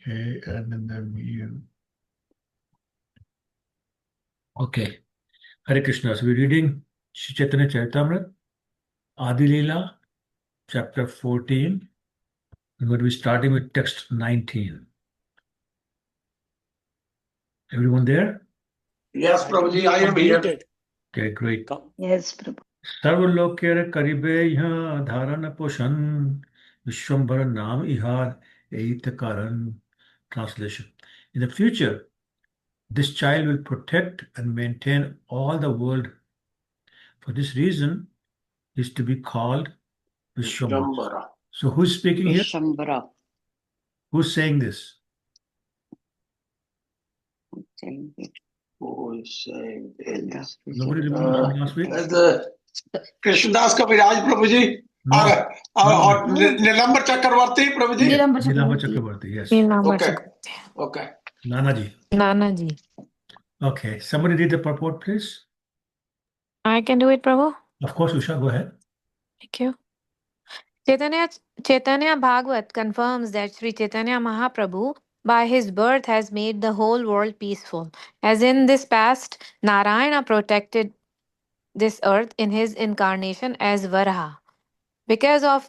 Okay, and then the view. Okay. Hare Krishna. So we're reading Shri Chaitanya Charitamrita, Adi Lila, chapter 14. We're going to be starting with text 19. Everyone there? Yes, Prabhuji, I am here. Okay, great. Yes, Prabhu. सर्वलोकेर करिबे यहाँ धारण पोषण विश्वम्भर नाम इहार एत karan. Translation. In the future, this child will protect and maintain all the world. For this reason, he is to be called Vishwambara. Vishwambara. So who's speaking here? Vishwambara. Who's saying this? Who is saying this? Nobody remembers from last week? The Krishnadas Kaviraj, Prabhuji. No. Or Nilambar Chakravarti, Prabhuji. Nilamba Chakravarti, yes. Okay. Okay. Nanaji. Nanaji. Okay. Somebody read the purport, please. I can do it, Prabhu. Of course, Usha, go ahead. Thank you. Chaitanya Bhagavat confirms that Sri Chaitanya Mahaprabhu, by his birth, has made the whole world peaceful. As in this past, Narayana protected this earth in his incarnation as Varaha. Because of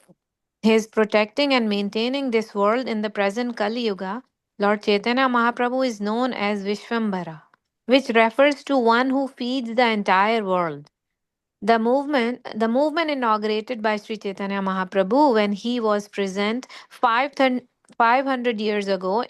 his protecting and maintaining this world in the present Kali Yuga, Lord Chaitanya Mahaprabhu is known as Vishwambara, which refers to one who feeds the entire world. The movement inaugurated by Sri Chaitanya Mahaprabhu when he was present 500 years ago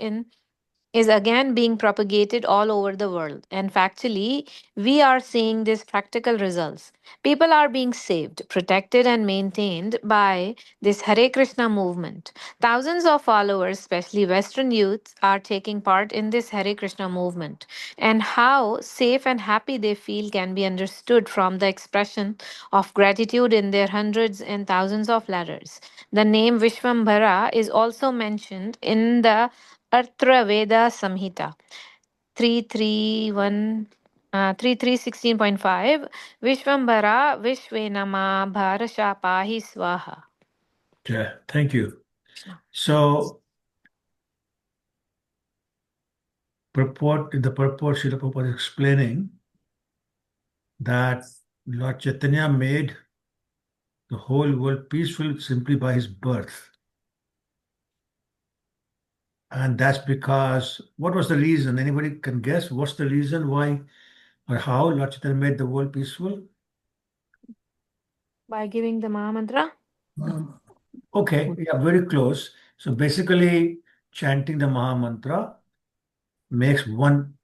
is again being propagated all over the world. And factually, we are seeing these practical results. People are being saved, protected, and maintained by this Hare Krishna movement. Thousands of followers, especially Western youths, are taking part in this Hare Krishna movement. And how safe and happy they feel can be understood from the expression of gratitude in their hundreds and thousands of letters. The name Vishwambhara is also mentioned in the Arthra Veda Samhita 3316.5 Vishwambara Vishvenama Bharasha Pahi Swaha. Yeah, thank you. So, the purport, Srila Prabhupada is explaining that Lord Chaitanya made the whole world peaceful simply by his birth. And that's because, what was the reason? Anybody can guess what's the reason why or how Lord Chaitanya made the world peaceful? By giving the Mahamantra? Okay, yeah, very close. So basically, chanting the Mahamantra makes one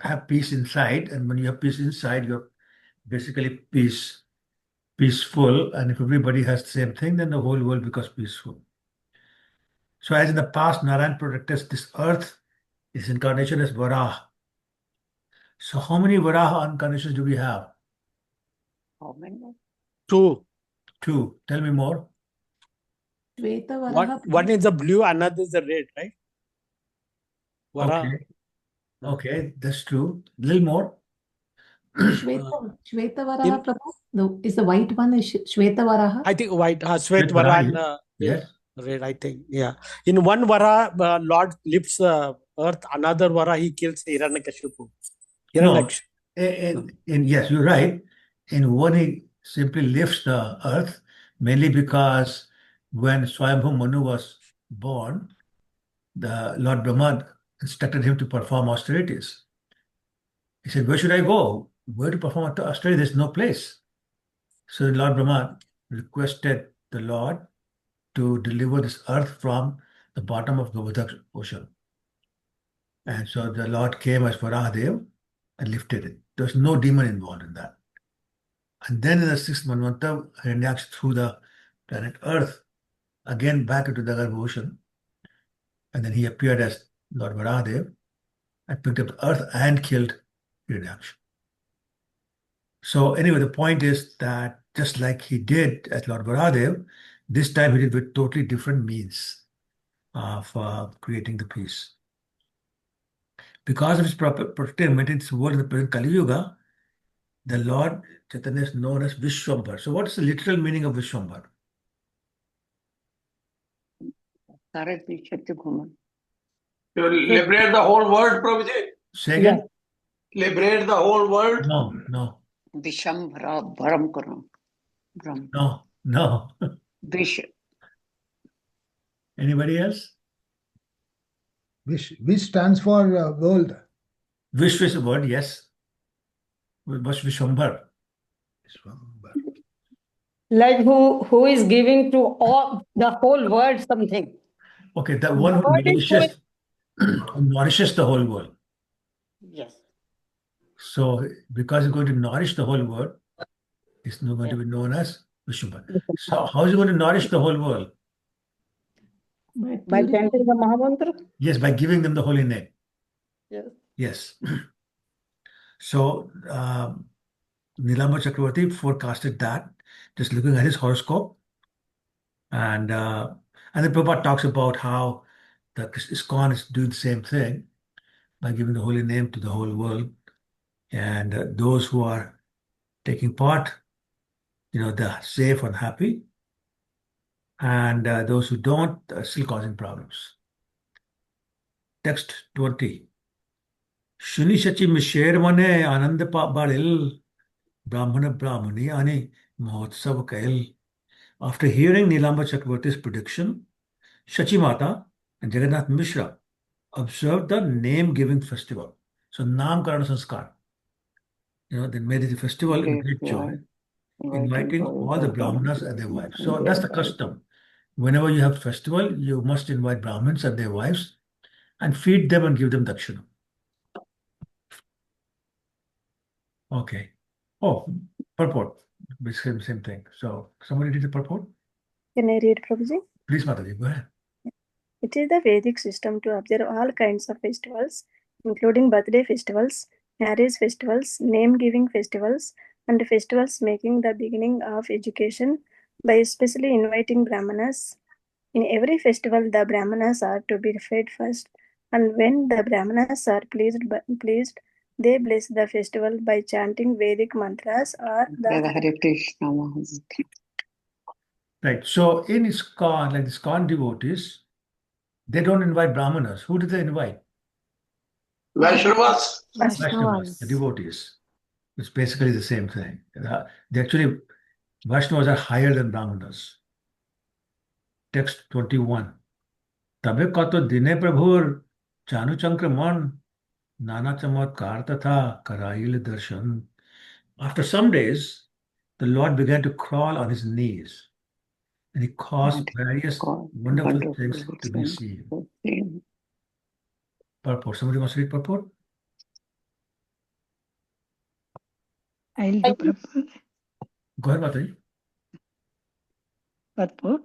have peace inside, and when you have peace inside, you're basically peaceful. And if everybody has the same thing, then the whole world becomes peaceful. So as in the past, Narayan protected this earth, his incarnation is Varaha. So how many Varaha incarnations do we have? How many? Two. Two. Tell me more. One is the blue, another is the red, right? Vara. Okay. Okay, that's true. A little more. Shweta Varaha, Prabhu? Is the white one is Shweta Varaha? I think white, Shwet Shwet Vara Varaha, and yes. red, I think. Yeah. In one Vara, Lord lifts the earth, another Vara, he kills Hiranyakashipu. No, yes, you're right. In one, he simply lifts the earth, mainly because when Swayambhu Manu was born, the Lord Brahma instructed him to perform austerities. He said, where should I go? Where to perform austerity? There's no place. So Lord Brahma requested the Lord to deliver this earth from the bottom of Govardhan ocean. And so the Lord came as Varahadev and lifted it. There was no demon involved in that. And then in the sixth Manvanta, Hiranyaksha threw the planet Earth again back into the Garbha ocean. And then he appeared as Lord Varahadev and picked up the earth and killed Hiranyaksha. So anyway, the point is that just like he did as Lord Varahadev, this time he did with totally different means of creating the peace. Because of his protective maintenance world in the present Kali Yuga, the Lord Chaitanya is known as Vishwambara. So what is the literal meaning of Vishwambara? You liberate the whole world, Prabhuji. Say again? Liberate the whole world. No. Vishambhara Bharam Karam. Bharam. No. Vish. Anybody else? Wish stands for world. Wish is a word, yes. What's Vishwambar? Like who is giving to all the whole world something. Okay, the one who nourishes the whole world. Yes. So, because he's going to nourish the whole world, he's not going to be known as Vishwambar. So, how is he going to nourish the whole world? By chanting the Mahamantra? Yes, by giving them the holy name. Yes. Yes. So, Nilamba Chakravarti forecasted that, just looking at his horoscope. And then Prabhupada talks about how the ISKCON is doing the same thing by giving the holy name to the whole world. And those who are taking part, they're safe and happy. And those who don't are still causing problems. Text 20. Shuni Shachi Misher Mane Anand Baril Brahmana Brahmani Ani Mahotsav Kail. After hearing Nilamba Chakravarti's prediction, Shachi Mata and Jagannath Mishra observed the name-giving festival. So Nam Karana Sanskar. They made it a festival in great joy, inviting all the Brahmanas and their wives. So that's the custom. Whenever you have festival, you must invite Brahmins and their wives and feed them and give them dakshina. Okay. Oh, purport. Same thing. So somebody did the purport? Can I read, Prabhuji? Please, Mataji, go ahead. It is the Vedic system to observe all kinds of festivals, including birthday festivals, marriage festivals, name-giving festivals, and festivals making the beginning of education by especially inviting Brahmanas. In every festival, the Brahmanas are to be fed first, and when the Brahmanas are pleased, they bless the festival by chanting Vedic mantras or the Hare Krishna Mahamantra. Right. So in ISKCON, like the ISKCON devotees, they don't invite Brahmanas. Who do they invite? Vaishnavas. Vaishnavas, the devotees. It's basically the same thing. Vaishnavas are higher than Brahmanas. Text 21. Tabe kato dine prabhur chanu chankraman nana chamatkar tatha karayil darshan. After some days, the Lord began to crawl on his knees, and he caused various wonderful things to be seen. Purport. Somebody wants to read purport? I'll do purport. Go ahead, Mataji. Purport.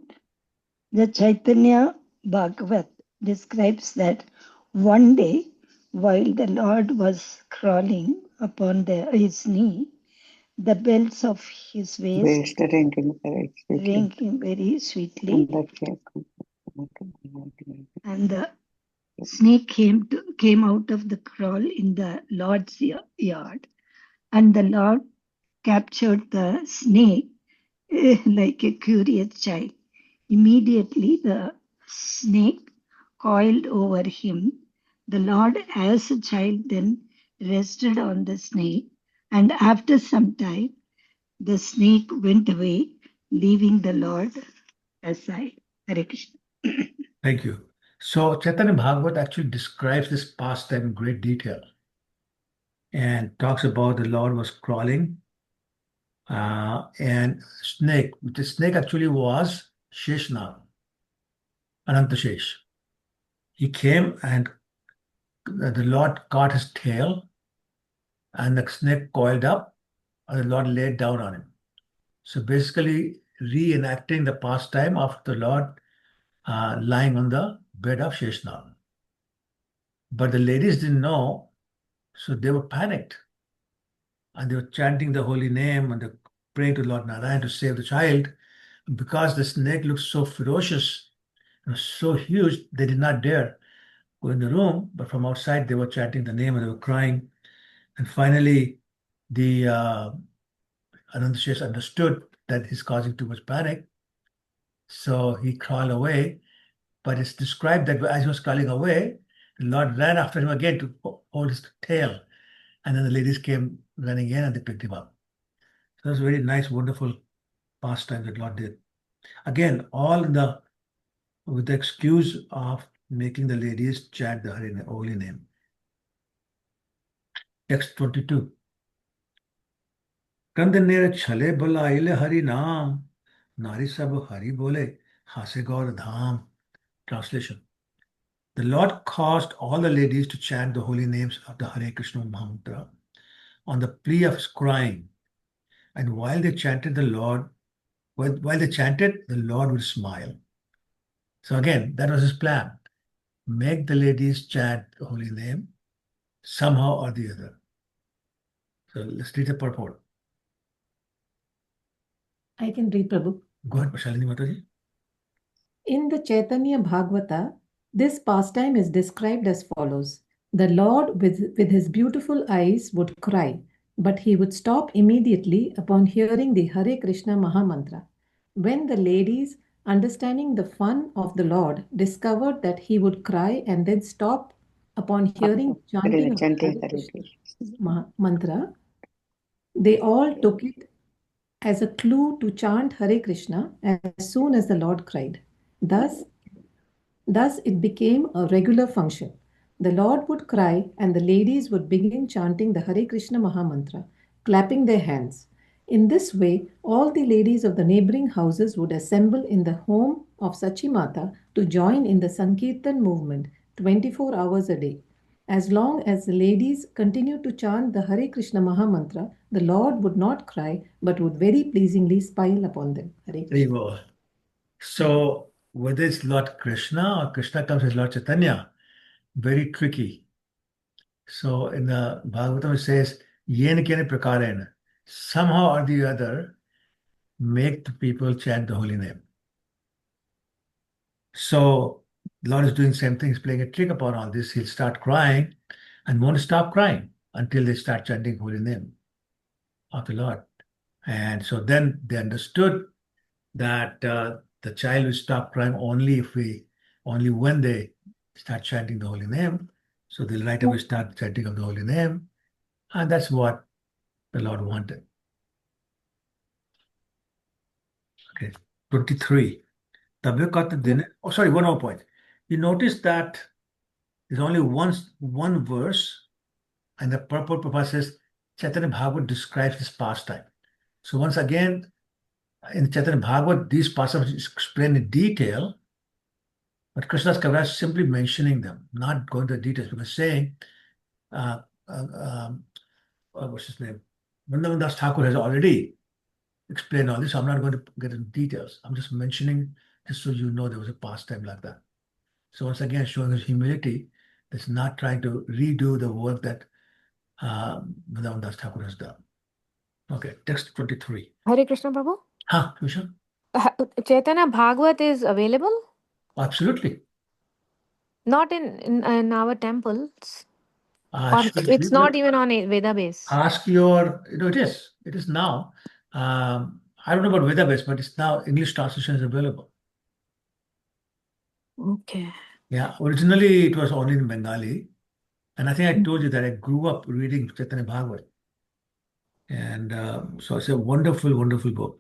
The Chaitanya Bhagavat describes that one day, while the Lord was crawling upon his knee, the bells of his waist rang very sweetly, and the snake came out of the crawl in the Lord's yard, and the Lord captured the snake like a curious child. Immediately the snake coiled over him. The Lord, as a child, then rested on the snake, and after some time, the snake went away, leaving the Lord aside. Hare Krishna. Thank you. So Chaitanya Bhagavat actually describes this pastime in great detail and talks about the Lord was crawling and snake. The snake actually was Sheshnag, Anantashesh. He came and the Lord caught his tail and the snake coiled up and the Lord laid down on him. So basically reenacting the pastime of the Lord lying on the bed of Sheshnag. But the ladies didn't know, so they were panicked. And they were chanting the holy name and they were praying to Lord Narayan to save the child. And because the snake looked so ferocious and so huge, they did not dare go in the room. But from outside, they were chanting the name and they were crying. And finally, the Anantashesh understood that he's causing too much panic. So he crawled away. But it's described that as he was crawling away, The Lord ran after him again to hold his tail. And then the ladies came running in and they picked him up. So it was a very nice, wonderful pastime that Lord did. Again, all with the excuse of making the ladies chant the holy name. Text 22. कंद नेर छले बुलाइले हरि नाम नारी सब हरि बोले हासे गौर धाम. Translation. The Lord caused all the ladies to chant the holy names of the Hare Krishna mantra on the plea of his crying. And while they chanted, the Lord would smile. So again, that was his plan. Make the ladies chant the holy name somehow or the other. So let's read the purport. I can read, Prabhu. Go ahead, Shalini Mataji. In the Chaitanya Bhagavata, this pastime is described as follows. The Lord with his beautiful eyes would cry, but he would stop immediately upon hearing the Hare Krishna Mahamantra. When the ladies, understanding the fun of the Lord, discovered that he would cry and then stop upon hearing chanting of Hare Krishna mantra, they all took it as a clue to chant Hare Krishna as soon as the Lord cried. Thus it became a regular function. The Lord would cry and the ladies would begin chanting the Hare Krishna Mahamantra, clapping their hands. In this way, all the ladies of the neighboring houses would assemble in the home of Sachi Mata to join in the Sankirtan movement 24 hours a day. As long as the ladies continued to chant the Hare Krishna Mahamantra, the Lord would not cry but would very pleasingly smile upon them. Hare Krishna. So whether it's Lord Krishna or Krishna comes as Lord Chaitanya, very tricky. So in the Bhagavatam it says, yen kene prakarena, somehow or the other, make the people chant the holy name. So Lord is doing the same thing, he's playing a trick upon all this. He'll start crying and won't stop crying until they start chanting holy name of the Lord. And so then they understood that the child will stop crying only when they start chanting the holy name. So they'll right away start chanting of the holy name. And that's what the Lord wanted. Okay, 23. One more point. You notice that there's only one verse, and the purport Prabhupada says Chaitanya Bhagavat describes his pastime. So once again, in Chaitanya Bhagavat, these pastimes explained in detail, but Krishna's Kaviraj is simply mentioning them, not going to the details, because saying, what's his name? Vrindavan Das Thakur has already explained all this. So I'm not going to get into details. I'm just mentioning just so you know there was a pastime like that. So once again, showing his humility, that's not trying to redo the work that Vrindavan Das Thakur has done. Okay, text 23. Hare Krishna Prabhu. Krishna? Chaitanya Bhagavat is available? Absolutely. Not in our temples. Or Should it's we- not even on a Veda base. Ask your, it is. It is now. I don't know about Veda base, but it's now English translation is available. Okay. Yeah, originally it was only in Bengali. And I think I told you that I grew up reading Chaitanya Bhagavat. And so it's a wonderful, wonderful book.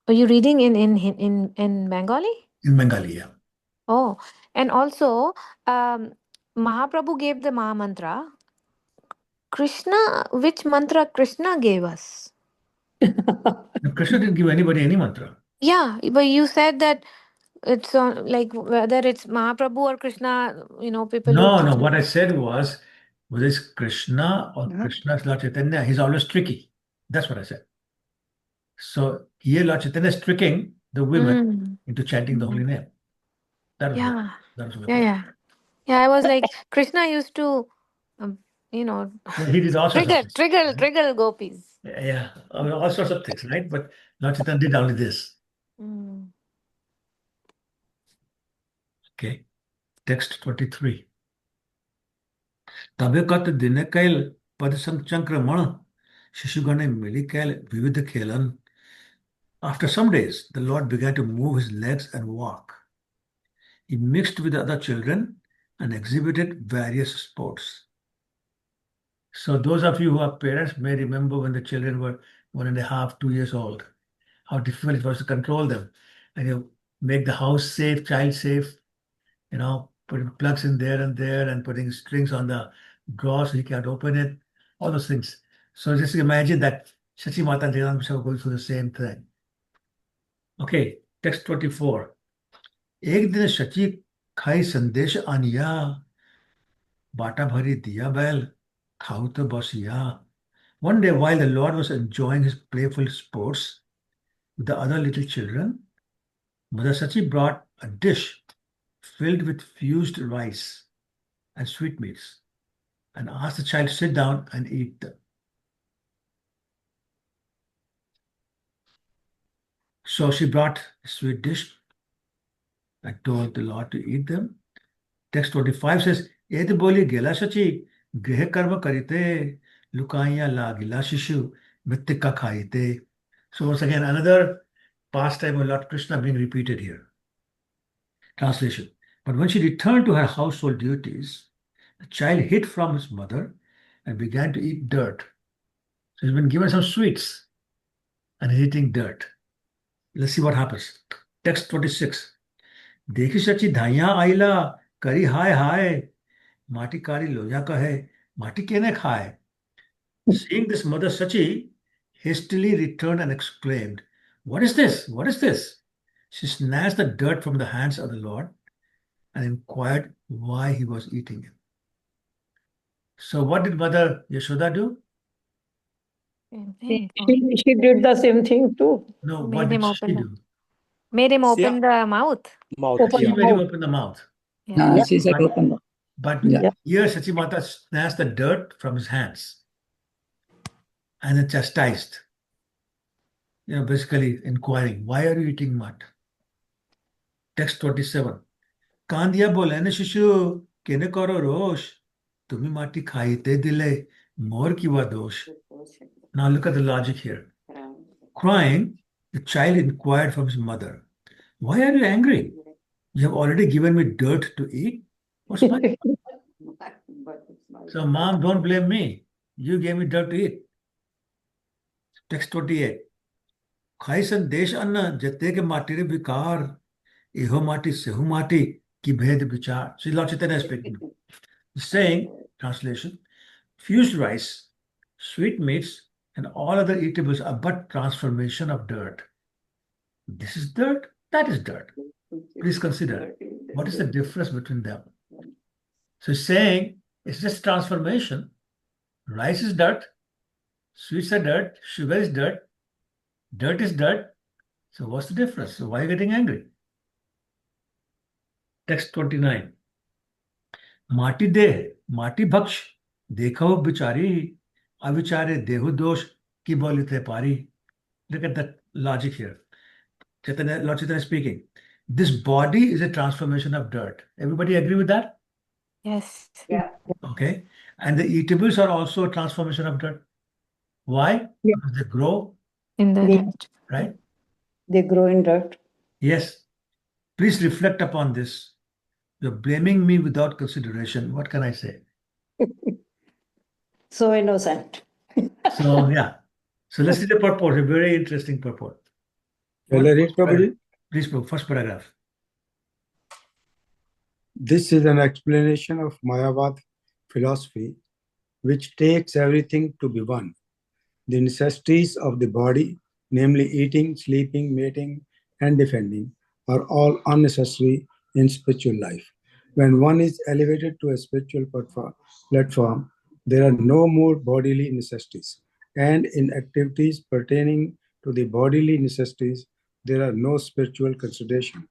Are you reading in Bengali? In Bengali, yeah. Oh, and also, Mahaprabhu gave the Maha Mantra. Krishna, which mantra Krishna gave us? Krishna didn't give anybody any mantra. Yeah, but you said that it's on, like, whether it's Mahaprabhu or Krishna, people. No. What I said was, whether it's Krishna or Krishna's Lord Chaitanya, he's always tricky. That's what I said. So here Lord Chaitanya is tricking the women into chanting the holy name. That was Yeah. that was Yeah. I was like, Krishna used to, he did all sorts of things. trigger gopis. Yeah, all sorts of things, right? But Lord Chaitanya did only this. Okay, text 23. तबे कत दिन कैल पद संचंक्रमण शिशुगणे मिली कैल विविध खेलन. After some days, the Lord began to move his legs and walk. He mixed with the other children and exhibited various sports. So those of you who are parents may remember when the children were 1.5, 2 years old, how difficult it was to control them. And you make the house safe, child safe, putting plugs in there and putting strings on the drawer so he can't open it, all those things. So just imagine that Shachi Mata and Chaitanya are going through the same thing. Okay, text 24. एक दिन शची खाई संदेश आनिया बाटा भरी दिया बैल खाऊ तो बसिया. One day, while the Lord was enjoying his playful sports with the other little children, Mother Sachi brought a dish filled with fused rice and sweetmeats and asked the child to sit down and eat them. So she brought a sweet dish and told the Lord to eat them. Text 25 says, Ed boli gela shachi, griha karma karite, lukaiya la gila shishu, mittika khaite. So once again, another pastime of Lord Krishna being repeated here. Translation. But when she returned to her household duties, the child hid from his mother and began to eat dirt. So he's been given some sweets and he's eating dirt. Let's see what happens. Text 26. देखी सची धाइया आइला करी हाय हाय माटी कारी लोया कहे माटी केने खाए. Seeing this, Mother Sachi hastily returned and exclaimed, What is this? What is this? She snatched the dirt from the hands of the Lord and inquired why he was eating it. So what did Mother Yashoda do? Same thing. She did the same thing too. No, Made what did him open she the- do? Made him open Yeah. the mouth. Mouth. Open She Yeah. the made him mouth. open the mouth. Yeah. She said But, open. but Yeah. here Sachi Mata snatched the dirt from his hands and then chastised, basically inquiring, why are you eating mud? Text 27. Kandiya bolene shishu kene koro rosh tumi mati khaite dile mor kiwa dosh. Now look at the logic here. Crying, the child inquired from his mother, why are you angry? You have already given me dirt to eat. What's my So, mom, don't blame me. You gave me dirt to eat. Text 28. खाई संदेश अन्न जते के माटी विकार इहो माटी सेहु माटी की भेद विचार. See, Lord Chaitanya is speaking. Saying, translation, fused rice, sweet meats, and all other eatables are but transformation of dirt. This is dirt, that is dirt. Please consider, what is the difference between them? So he's saying it's just transformation. Rice is dirt, sweets are dirt, sugar is dirt, dirt is dirt. So what's the difference? So why are you getting angry? Text 29. माटी देह माटी भक्ष देखो बिचारी अविचारे देहु दोष की बोलिते पारी. Look at the logic here. Chaitanya, Lord Chaitanya speaking. This body is a transformation of dirt. Everybody agree with that? Yes. Okay. And the eatables are also a transformation of dirt. Why? Yeah. Because they grow, In the They- dirt. right? They grow in dirt. Yes. Please reflect upon this. You're blaming me without consideration. What can I say? So innocent. So, yeah. So let's see the purport, a very interesting purport. Shall I read, Prabhuji? Please, first paragraph. This is an explanation of Mayavad philosophy, which takes everything to be one. The necessities of the body, namely eating, sleeping, mating, and defending, are all unnecessary in spiritual life. When one is elevated to a spiritual platform, there are no more bodily necessities. And in activities pertaining to the bodily necessities, there are no spiritual consideration.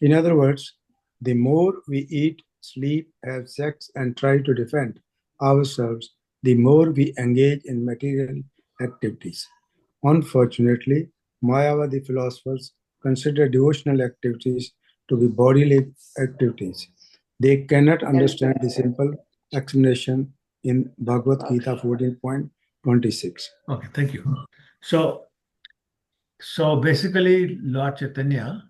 In other words, the more we eat, sleep, have sex, and try to defend ourselves, the more we engage in material activities. Unfortunately, Mayavadi philosophers consider devotional activities to be bodily activities. They cannot understand the simple explanation in Bhagavad Gita 14.26. Okay, thank you. So basically, Lord Chaitanya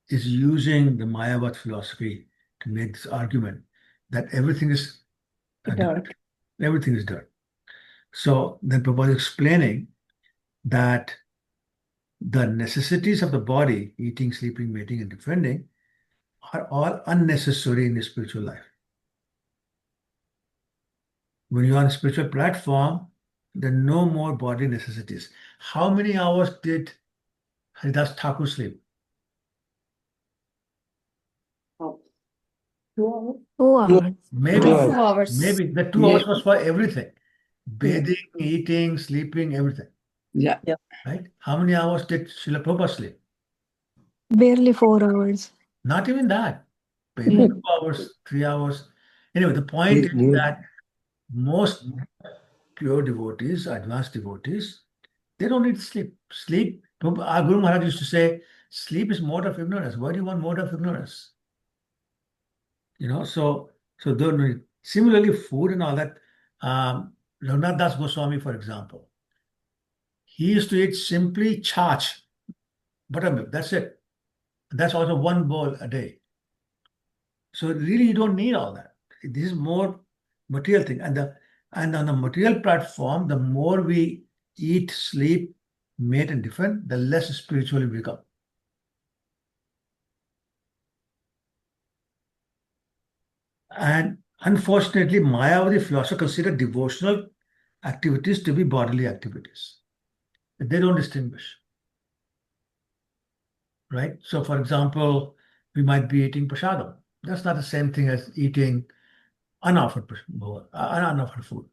is using the Mayavad philosophy to make this argument that everything is dirt. Everything is dirt. So then Prabhupada is explaining that the necessities of the body, eating, sleeping, mating, and defending, are all unnecessary in the spiritual life. When you're on a spiritual platform, there are no more body necessities. How many hours did Haridas Thakur sleep? 2 hours. 2 hours. Maybe, 2 hours. maybe the 2 hours was for everything. Bathing, eating, sleeping, everything. Yeah. Right? How many hours did Srila Prabhupada sleep? Barely 4 hours. Not even that. Maybe 2 hours, 3 hours. Anyway, the point is that most pure devotees, advanced devotees, they don't need sleep. Sleep, our Guru Maharaj used to say, sleep is mode of ignorance. Why do you want mode of ignorance? So don't need. Similarly, food and all that. Raghunath Das Goswami, for example, he used to eat simply chach, buttermilk. That's it. That's also one bowl a day. So really, you don't need all that. This is more material thing. And on the material platform, the more we eat, sleep, mate, and defend, the less spiritual we become. And unfortunately, Mayavadi philosophers consider devotional activities to be bodily activities. They don't distinguish. Right? So, for example, we might be eating prasadam. That's not the same thing as eating unoffered food.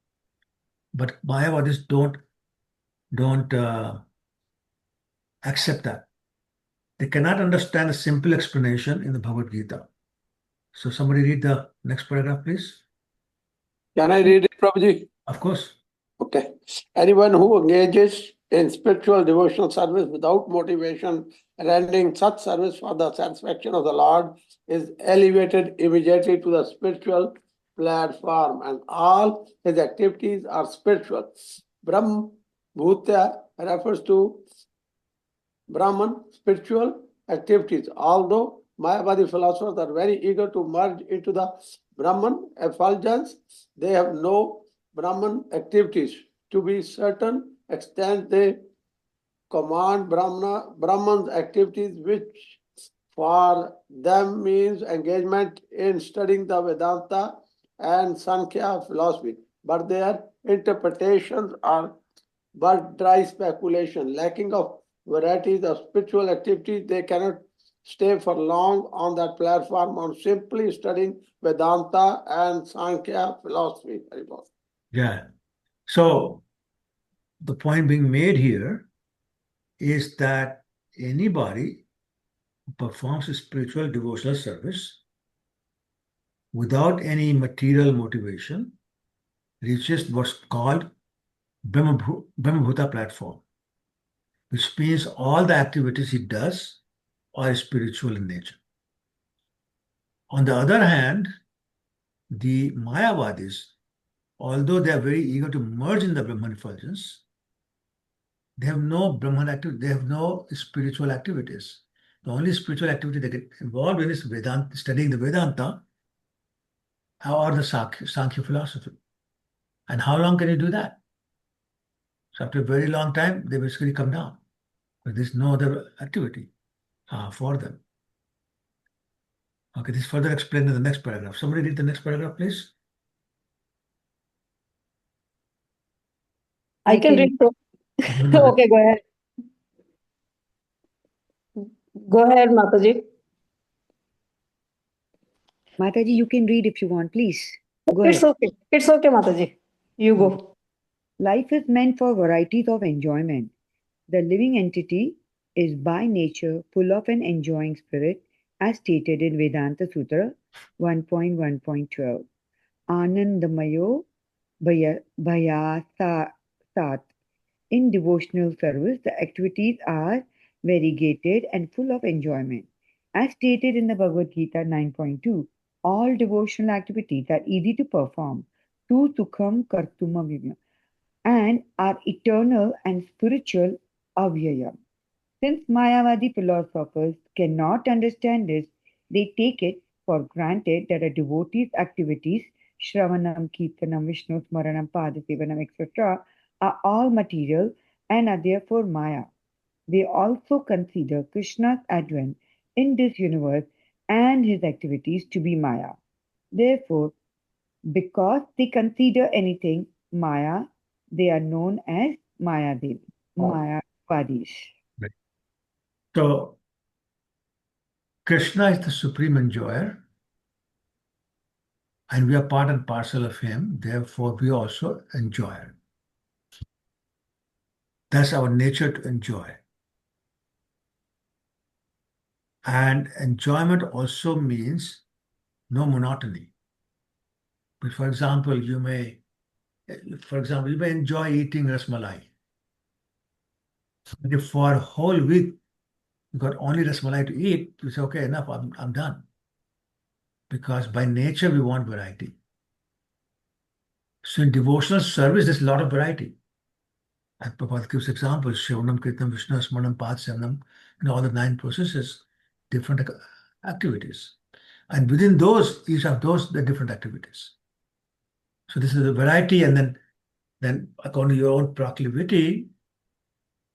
But Mayavadis don't accept that. They cannot understand a simple explanation in the Bhagavad Gita. So somebody read the next paragraph, please. Can I read it, Prabhuji? Of course. Okay. Anyone who engages in spiritual devotional service without motivation, rendering such service for the satisfaction of the Lord, is elevated immediately to the spiritual platform, and all his activities are spiritual. Brahm Bhutya refers to Brahman spiritual activities. Although Mayavadi philosophers are very eager to merge into the Brahman effulgence, they have no Brahman activities. To be certain extent, they command Brahman's activities, which for them means engagement in studying the Vedanta and Sankhya philosophy. But their interpretations are but dry speculation, lacking of varieties of spiritual activities. They cannot stay for long on that platform on simply studying Vedanta and Sankhya philosophy. Yeah. So the point being made here is that anybody who performs a spiritual devotional service without any material motivation reaches what's called Brahmabhuta platform, which means all the activities he does are spiritual in nature. On the other hand, the Mayavadis, although they are very eager to merge in the Brahman effulgence, they have no Brahman activity, they have no spiritual activities. The only spiritual activity they get involved in is Vedanta, studying the Vedanta or the Sankhya philosophy. And how long can you do that? So after a very long time, they basically come down. But there's no other activity for them. Okay, this is further explained in the next paragraph. Somebody read the next paragraph, please. I can read. Okay, go ahead. Go ahead, Mataji. Mataji, you can read if you want, please. Go It's ahead. okay. It's okay, Mataji. You go. Life is meant for varieties of enjoyment. The living entity is by nature full of an enjoying spirit, as stated in Vedanta Sutra 1.1.12. Anandamayo Bhayasat. In devotional service, the activities are variegated and full of enjoyment. As stated in the Bhagavad Gita 9.2, all devotional activities are easy to perform, tu sukham kartumavya, and are eternal and spiritual avyaya. Since Mayavadi philosophers cannot understand this, they take it for granted that a devotee's activities, Shravanam, Kirtanam, Vishnu Smaranam, Padasevanam, etc., are all material and are therefore Maya. They also consider Krishna's advent in this universe and his activities to be Maya. Therefore, because they consider anything Maya, they are known as Mayavadis. Right. So, Krishna is the supreme enjoyer, and we are part and parcel of him. Therefore, we also enjoy. That's our nature to enjoy. And enjoyment also means no monotony. But for example, you may enjoy eating rasmalai. But if for a whole week you got only rasmalai to eat, you say, okay, enough, I'm done. Because by nature we want variety. So in devotional service, there's a lot of variety. And Prabhupada gives examples, Shravanam, Kirtanam, Vishnu, Smaranam, Pastimes, all the 9 processes, different activities. And within those, each of those, the different activities. So this is the variety, and then according to your own proclivity,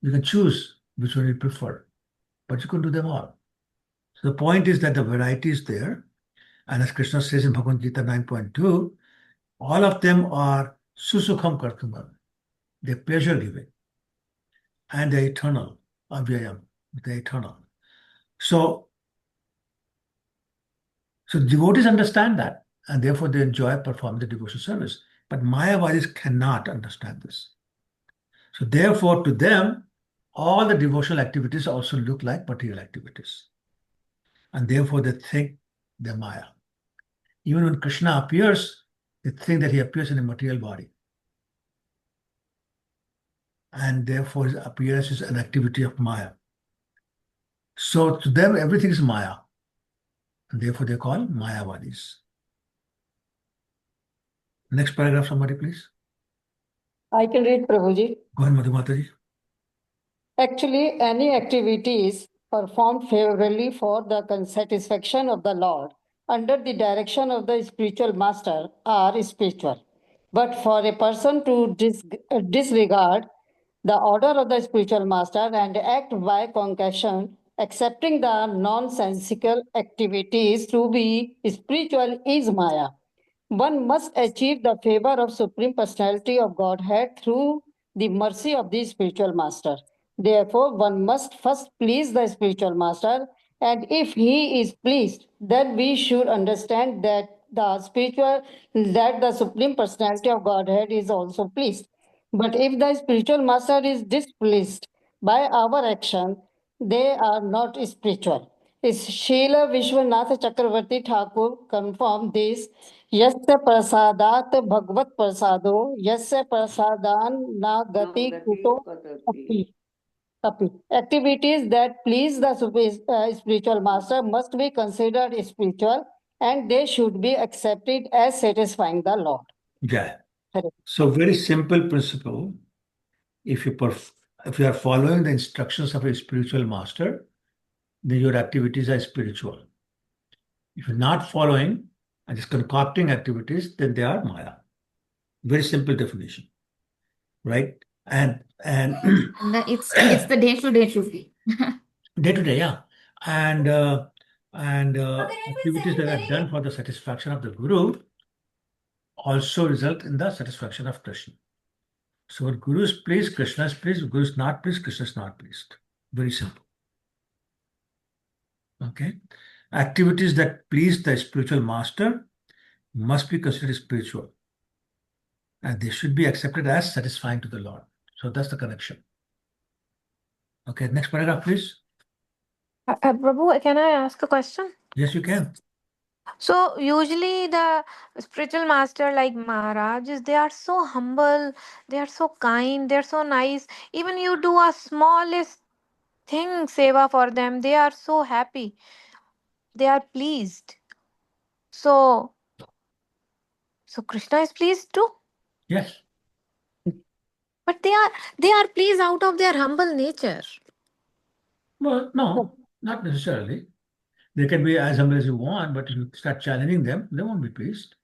you can choose which one you prefer, but you can do them all. So the point is that the variety is there, and as Krishna says in Bhagavad Gita 9.2, all of them are susukham kartumam. They're pleasure giving, and they're eternal, avyayam, they're eternal. So devotees understand that, and therefore they enjoy performing the devotional service. But Mayavadis cannot understand this. So therefore, to them, all the devotional activities also look like material activities. And therefore, they think they're Maya. Even when Krishna appears, they think that he appears in a material body. And therefore, his appearance is an activity of Maya. So to them, everything is Maya. And therefore, they're called Mayavadis. Next paragraph, somebody, please. I can read, Prabhuji. Go ahead, Madhumataji. Actually, any activities performed favorably for the satisfaction of the Lord under the direction of the spiritual master are spiritual. But for a person to disregard the order of the spiritual master and act by concussion, accepting the nonsensical activities to be spiritual is Maya. One must achieve the favor of Supreme Personality of Godhead through the mercy of the spiritual master. Therefore, one must first please the spiritual master, and if he is pleased, then we should understand that the Supreme Personality of Godhead is also pleased. But if the spiritual master is displeased by our action, they are not spiritual. Is Srila Vishwanath Chakravarti Thakur confirmed this? Yasya prasadat bhagvat prasado, yasya prasadan na gati kuto api. Activities that please the spiritual master must be considered spiritual, and they should be accepted as satisfying the Lord. Yeah. So very simple principle. If you are following the instructions of a spiritual master, then your activities are spiritual. If you're not following and just concocting activities, then they are Maya. Very simple definition, right? And it's the day-to-day duty. Day-to-day, yeah. And activities that are done for the satisfaction of the Guru also result in the satisfaction of Krishna. So when Guru is pleased, Krishna is pleased. If Guru is not pleased, Krishna is not pleased. Very simple. Okay. Activities that please the spiritual master must be considered spiritual. And they should be accepted as satisfying to the Lord. So that's the connection. Okay, next paragraph, please. Prabhu, can I ask a question? Yes, you can. So usually the spiritual master like Maharajas, they are so humble, they are so kind, they're so nice. Even you do a smallest thing, seva for them, they are so happy. They are pleased. So Krishna is pleased too. Yes. But they are pleased out of their humble nature. Well, no, not necessarily. They can be as humble as you want, but if you start challenging them, they won't be pleased.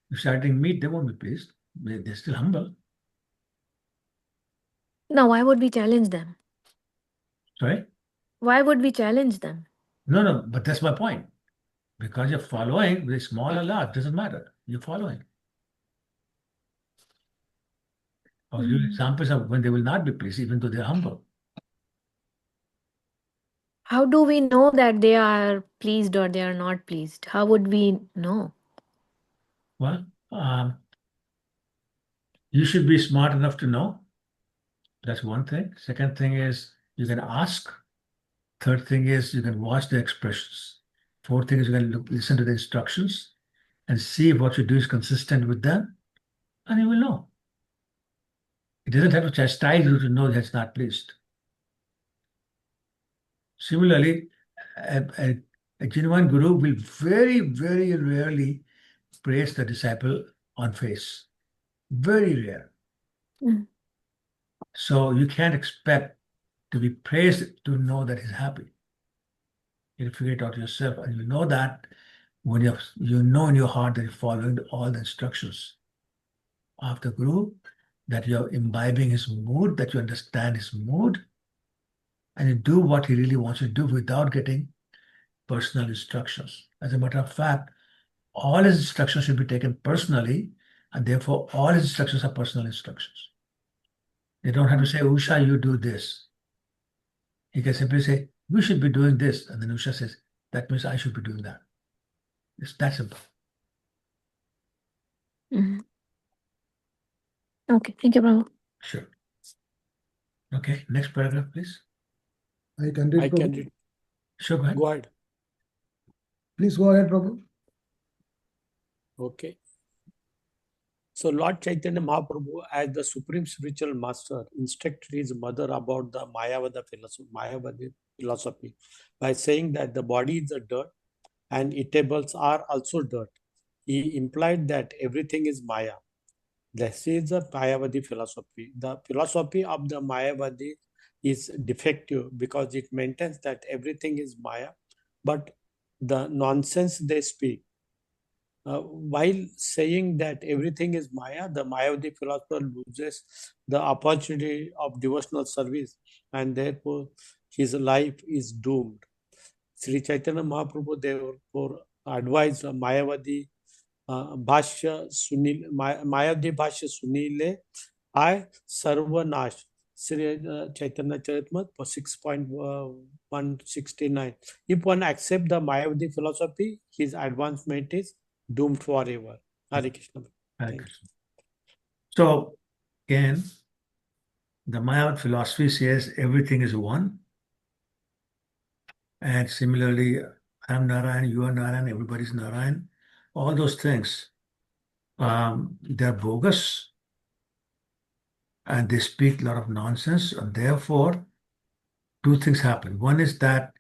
If you start eating meat, they won't be pleased. They're still humble. Now, why would we challenge them? Sorry? Why would we challenge them? No, but that's my point. Because you're following, whether small or large, doesn't matter. You're following. I'll give you examples of when they will not be pleased, even though they're humble. How do we know that they are pleased or they are not pleased? How would we know? Well, you should be smart enough to know. That's one thing. Second thing is you can ask. Third thing is you can watch the expressions. Fourth thing is you can listen to the instructions and see if what you do is consistent with them, and you will know. It doesn't have to chastise you to know that it's not pleased. Similarly, a genuine guru will very, very rarely praise the disciple on face. Very rare. Mm. So you can't expect to be praised to know that he's happy. You'll figure it out yourself, and you know that when you know in your heart that you're following all the instructions of the guru, that you're imbibing his mood, that you understand his mood, and you do what he really wants you to do without getting personal instructions. As a matter of fact, all his instructions should be taken personally, and therefore all his instructions are personal instructions. They don't have to say, Usha, you do this. He can simply say, we should be doing this. And then Usha says, that means I should be doing that. It's that simple. Mhm. Okay, thank you, Prabhu. Sure. Okay, next paragraph, please. I can read, I Prabhu. can read. Sure, go ahead. Go ahead. Please go ahead, Prabhu. Okay. So Lord Chaitanya Mahaprabhu, as the supreme spiritual master, instructed his mother about the Mayavadi philosophy by saying that the body is a dirt and eatables are also dirt. He implied that everything is Maya. This is the Mayavadi philosophy. The philosophy of the Mayavadi is defective because it maintains that everything is Maya, but the nonsense they speak. While saying that everything is Maya, the Mayavadi philosopher loses the opportunity of devotional service and therefore his life is doomed. Sri Chaitanya Mahaprabhu therefore advised Mayavadi Bhashya Sunil, Mayavadi Bhashya Sunile I Sarvanash. Sri Chaitanya Charitamrita 6.169. If one accepts the Mayavadi philosophy, his advancement is doomed forever. Hare Krishna. Hare Thank you. Krishna. So, again, the Mayavad philosophy says everything is one. And similarly, I'm Narayan, you are Narayan, everybody's Narayan. All those things, they're bogus and they speak a lot of nonsense. And therefore, two things happen. One is that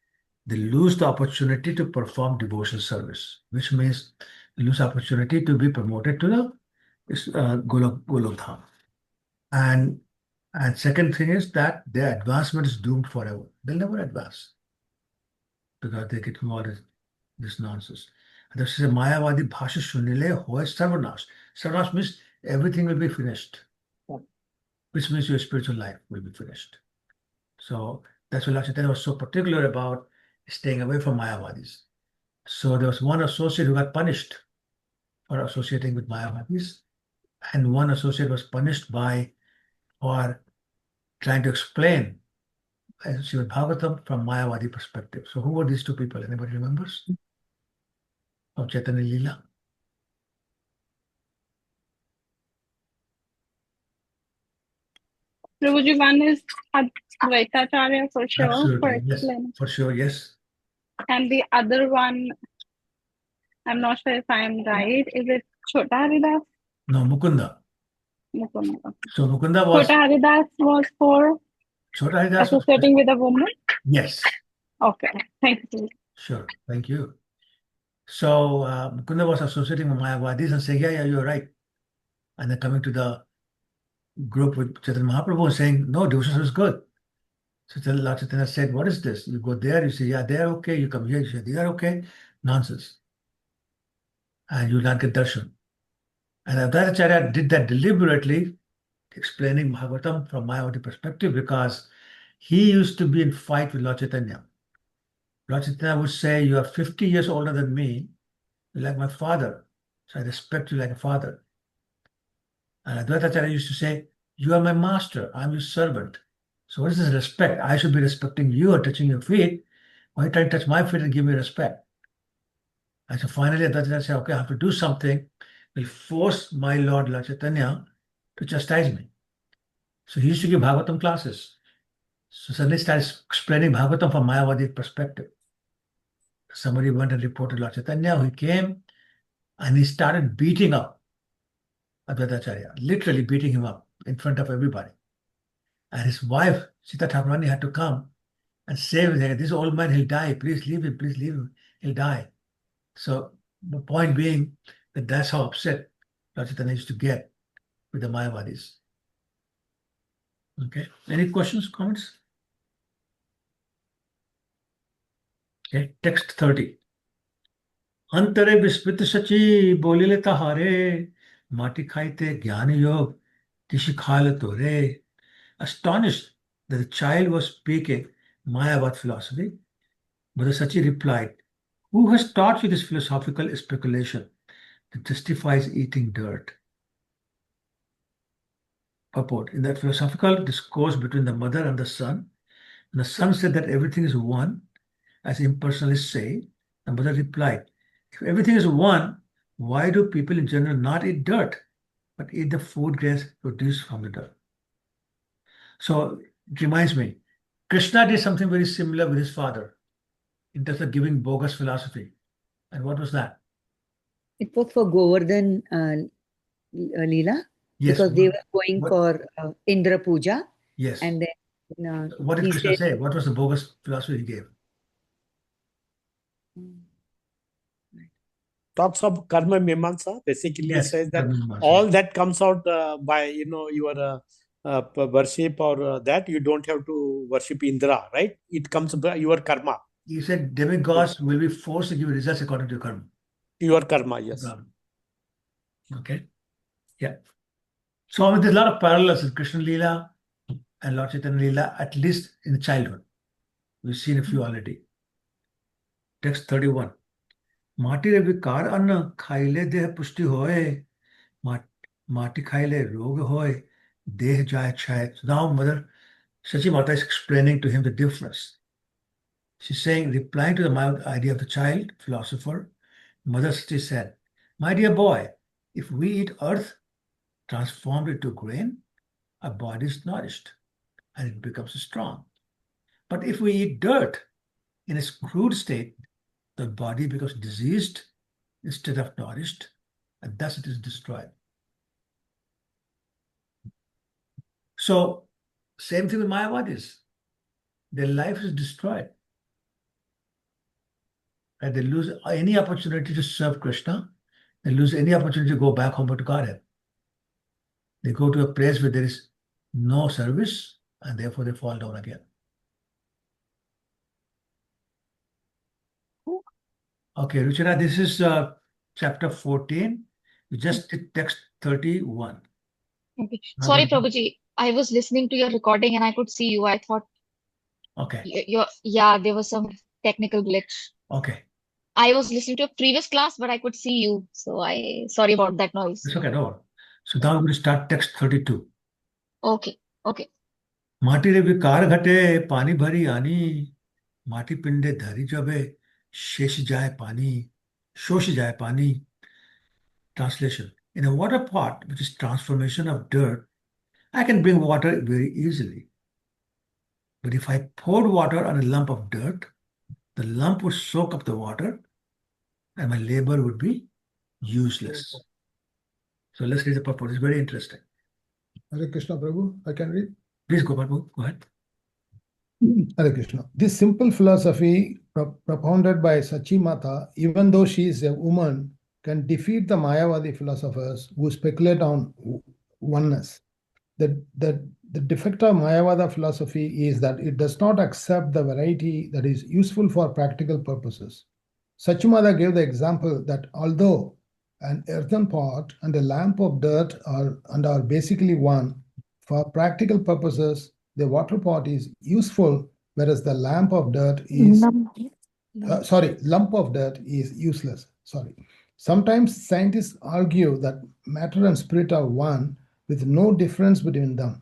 they lose the opportunity to perform devotional service, which means they lose opportunity to be promoted to the Golok Dham. And second thing is that their advancement is doomed forever. They'll never advance because they get involved in this nonsense. And this is a Mayavadi Bhasha Shunile Hoy Sarvanash. Sarvanash means everything will be finished, which means your spiritual life will be finished. So that's why Lord Chaitanya was so particular about staying away from Mayavadis. So there was one associate who got punished for associating with Mayavadis, and one associate was punished for trying to explain Srimad Bhagavatam from Mayavadi perspective. So who were these two people? Anybody remembers? Of Chaitanya Lila? Prabhuji, one is Advaitacharya for sure, for Absolutely, yes, explaining. for sure, yes. And the other one, I'm not sure if I'm right. Is it Chota Haridas? No, Mukunda. Mukunda. So Mukunda was, Chota Haridas was for Chota Haridas was, associating with a woman? yes, Okay, thank you. sure, thank you. So Mukunda was associating with Mayavadis and saying, yeah, you're right. And then coming to the group with Chaitanya Mahaprabhu and saying, no, devotion is good. So the Lord Chaitanya said, what is this? You go there, you say, yeah, they're okay. You come here, you say, they are okay. Nonsense. And you will not get darshan. And Advaitacharya did that deliberately, explaining Bhagavatam from Mayavadi perspective, because he used to be in fight with Lord Chaitanya. Lord Chaitanya would say, you are 50 years older than me. You're like my father. So I respect you like a father. And Advaitacharya used to say, you are my master. I'm your servant. So what is this respect? I should be respecting you or touching your feet. Why you try to touch my feet and give me respect? And so finally Advaitacharya said, okay, I have to do something. Will force my Lord Chaitanya to chastise me. So he used to give Bhagavatam classes. So suddenly started explaining Bhagavatam from Mayavadi perspective. Somebody went and reported Lord Chaitanya. He came and he started beating up Advaitacharya, literally beating him up in front of everybody. And his wife, Sita Thakurani, had to come and save him. This old man, he'll die. Please leave him, he'll die. So the point being that that's how upset Lord Chaitanya used to get with the Mayavadis. Okay, any questions, comments? Okay, text 30. अंतरे विस्मित सची बोलिले तहारे माटी खाइते ज्ञान योग तिशी खाल तोरे. Astonished that the child was speaking Mayavad philosophy, Mother Sachi replied, who has taught you this philosophical speculation that justifies eating dirt? Purport. In that philosophical discourse between the mother and the son said that everything is one, as impersonalists say, the mother replied, if everything is one, why do people in general not eat dirt, but eat the food grains produced from the dirt? So it reminds me, Krishna did something very similar with his father in terms of giving bogus philosophy. And what was that? It was for Govardhan Lila, Yes. because they were going for Indra Puja. Yes. And then what did Krishna say? What was the bogus philosophy he gave? Talks of karma mimamsa, basically Yes, says that karma mimamsa. all that comes out by your worship or that you don't have to worship Indra, right? It comes by your karma. He said demigods will be forced to give results according to your karma. Your karma, yes. Okay. Yeah. So there's a lot of parallels in Krishna Lila and Lord Chaitanya Lila, at least in childhood. We've seen a few already. Text 31. माटी रे विकार अन्न खाइले देह पुष्टि होए माटी खाइले रोग होए देह जाय क्षय. So now Mother Sachi Mata is explaining to him the difference. She's saying, replying to the idea of the child philosopher, Mother Sachi said, my dear boy, if we eat earth transformed into grain, our body is nourished and it becomes strong. But if we eat dirt in its crude state, the body becomes diseased instead of nourished, and thus it is destroyed. So, same thing with Mayavadis. Their life is destroyed. And they lose any opportunity to serve Krishna. They lose any opportunity to go back home to Godhead. They go to a place where there is no service, and therefore they fall down again. Okay, Ruchira, this is chapter 14. We just did text 31. Okay. Sorry, Prabhuji. I was listening to your recording and I could see you. I thought, okay, yeah, there was some technical glitch. Okay. I was listening to a previous class, but I could see you. So sorry about that noise. It's okay, no. So now we're going to start text 32. Okay. Okay. माटी रे विकार घटे पानी भरी आनी माटी पिंडे धरी जबे शेष जाए पानी शोष जाए पानी. Translation. In a water pot, which is transformation of dirt, I can bring water very easily. But if I poured water on a lump of dirt, the lump would soak up the water and my labor would be useless. So let's read the purport. It's very interesting. Hare Krishna Prabhu, I can read. Please go, Prabhu. Go ahead. Hare Krishna. This simple philosophy propounded by Sachi Mata, even though she is a woman, can defeat the Mayavadi philosophers who speculate on oneness. The defect of Mayavada philosophy is that it does not accept the variety that is useful for practical purposes. Sachimada gave the example that although an earthen pot and a lamp of dirt are basically one, for practical purposes, the water pot is useful, whereas the lamp of dirt is lump of dirt is useless. Sometimes scientists argue that matter and spirit are one with no difference between them.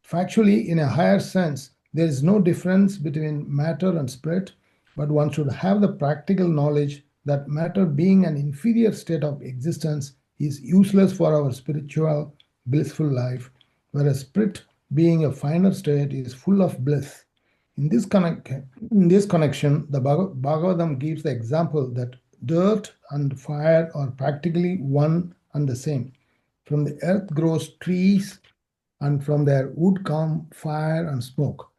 Factually, in a higher sense, there is no difference between matter and spirit, but one should have the practical knowledge that matter, being an inferior state of existence, is useless for our spiritual, blissful life, whereas spirit, being a finer state, is full of bliss. In this connection, the Bhagavatam gives the example that dirt and fire are practically one and the same. From the earth grows trees, and from their wood come fire and smoke.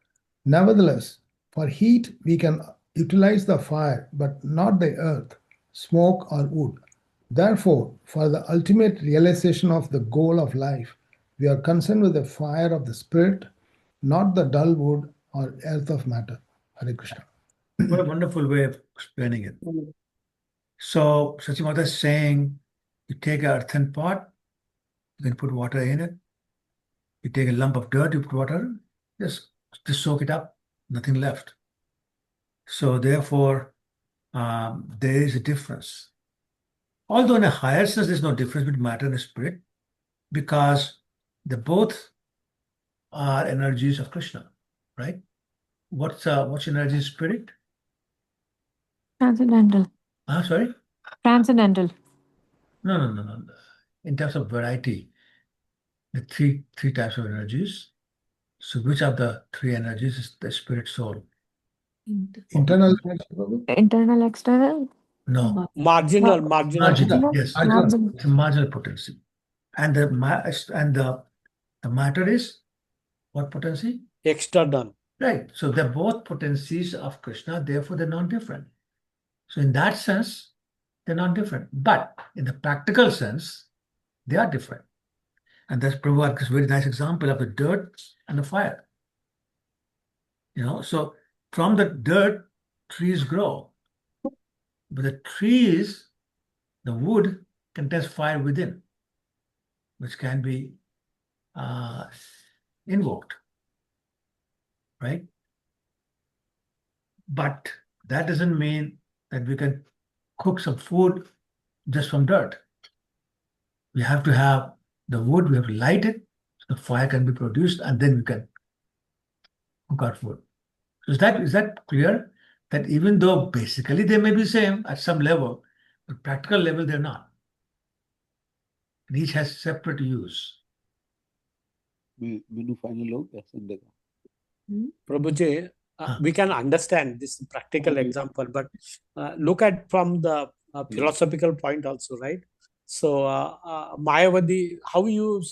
Nevertheless, for heat, we can utilize the fire, but not the earth, smoke, or wood. Therefore, for the ultimate realization of the goal of life, we are concerned with the fire of the spirit, not the dull wood or earth of matter. Hare Krishna. What a wonderful way of explaining it. So, Sachimata is saying, you take an earthen pot, you can put water in it. You take a lump of dirt, you put water, just soak it up, nothing left. So, therefore, there is a difference. Although in a higher sense, there's no difference between matter and spirit, because they both are energies of Krishna, right? What's energy spirit? Transcendental. Sorry? Transcendental. No. In terms of variety, the three types of energies. So which of the three energies is the spirit soul? Internal. Internal, external. No. Marginal Yes. Marginal. It's a marginal potency. And the matter is what potency? external. Right. So they're both potencies of Krishna, therefore they're not different. So in that sense, they're not different. But in the practical sense, they are different. And that's Prabhupada gives a very nice example of the dirt and the fire. So from the dirt, trees grow. But the trees, the wood contains fire within, which can be invoked, right? But that doesn't mean that we can cook some food just from dirt. We have to have the wood, we have to light it, so the fire can be produced, and then we can cook our food. So is that clear? That even though basically they may be same at some level, but practical level they're not. And each has separate use. Prabhuji, we can understand this practical example, but look at from the philosophical point also, right? So Mayavadi, how you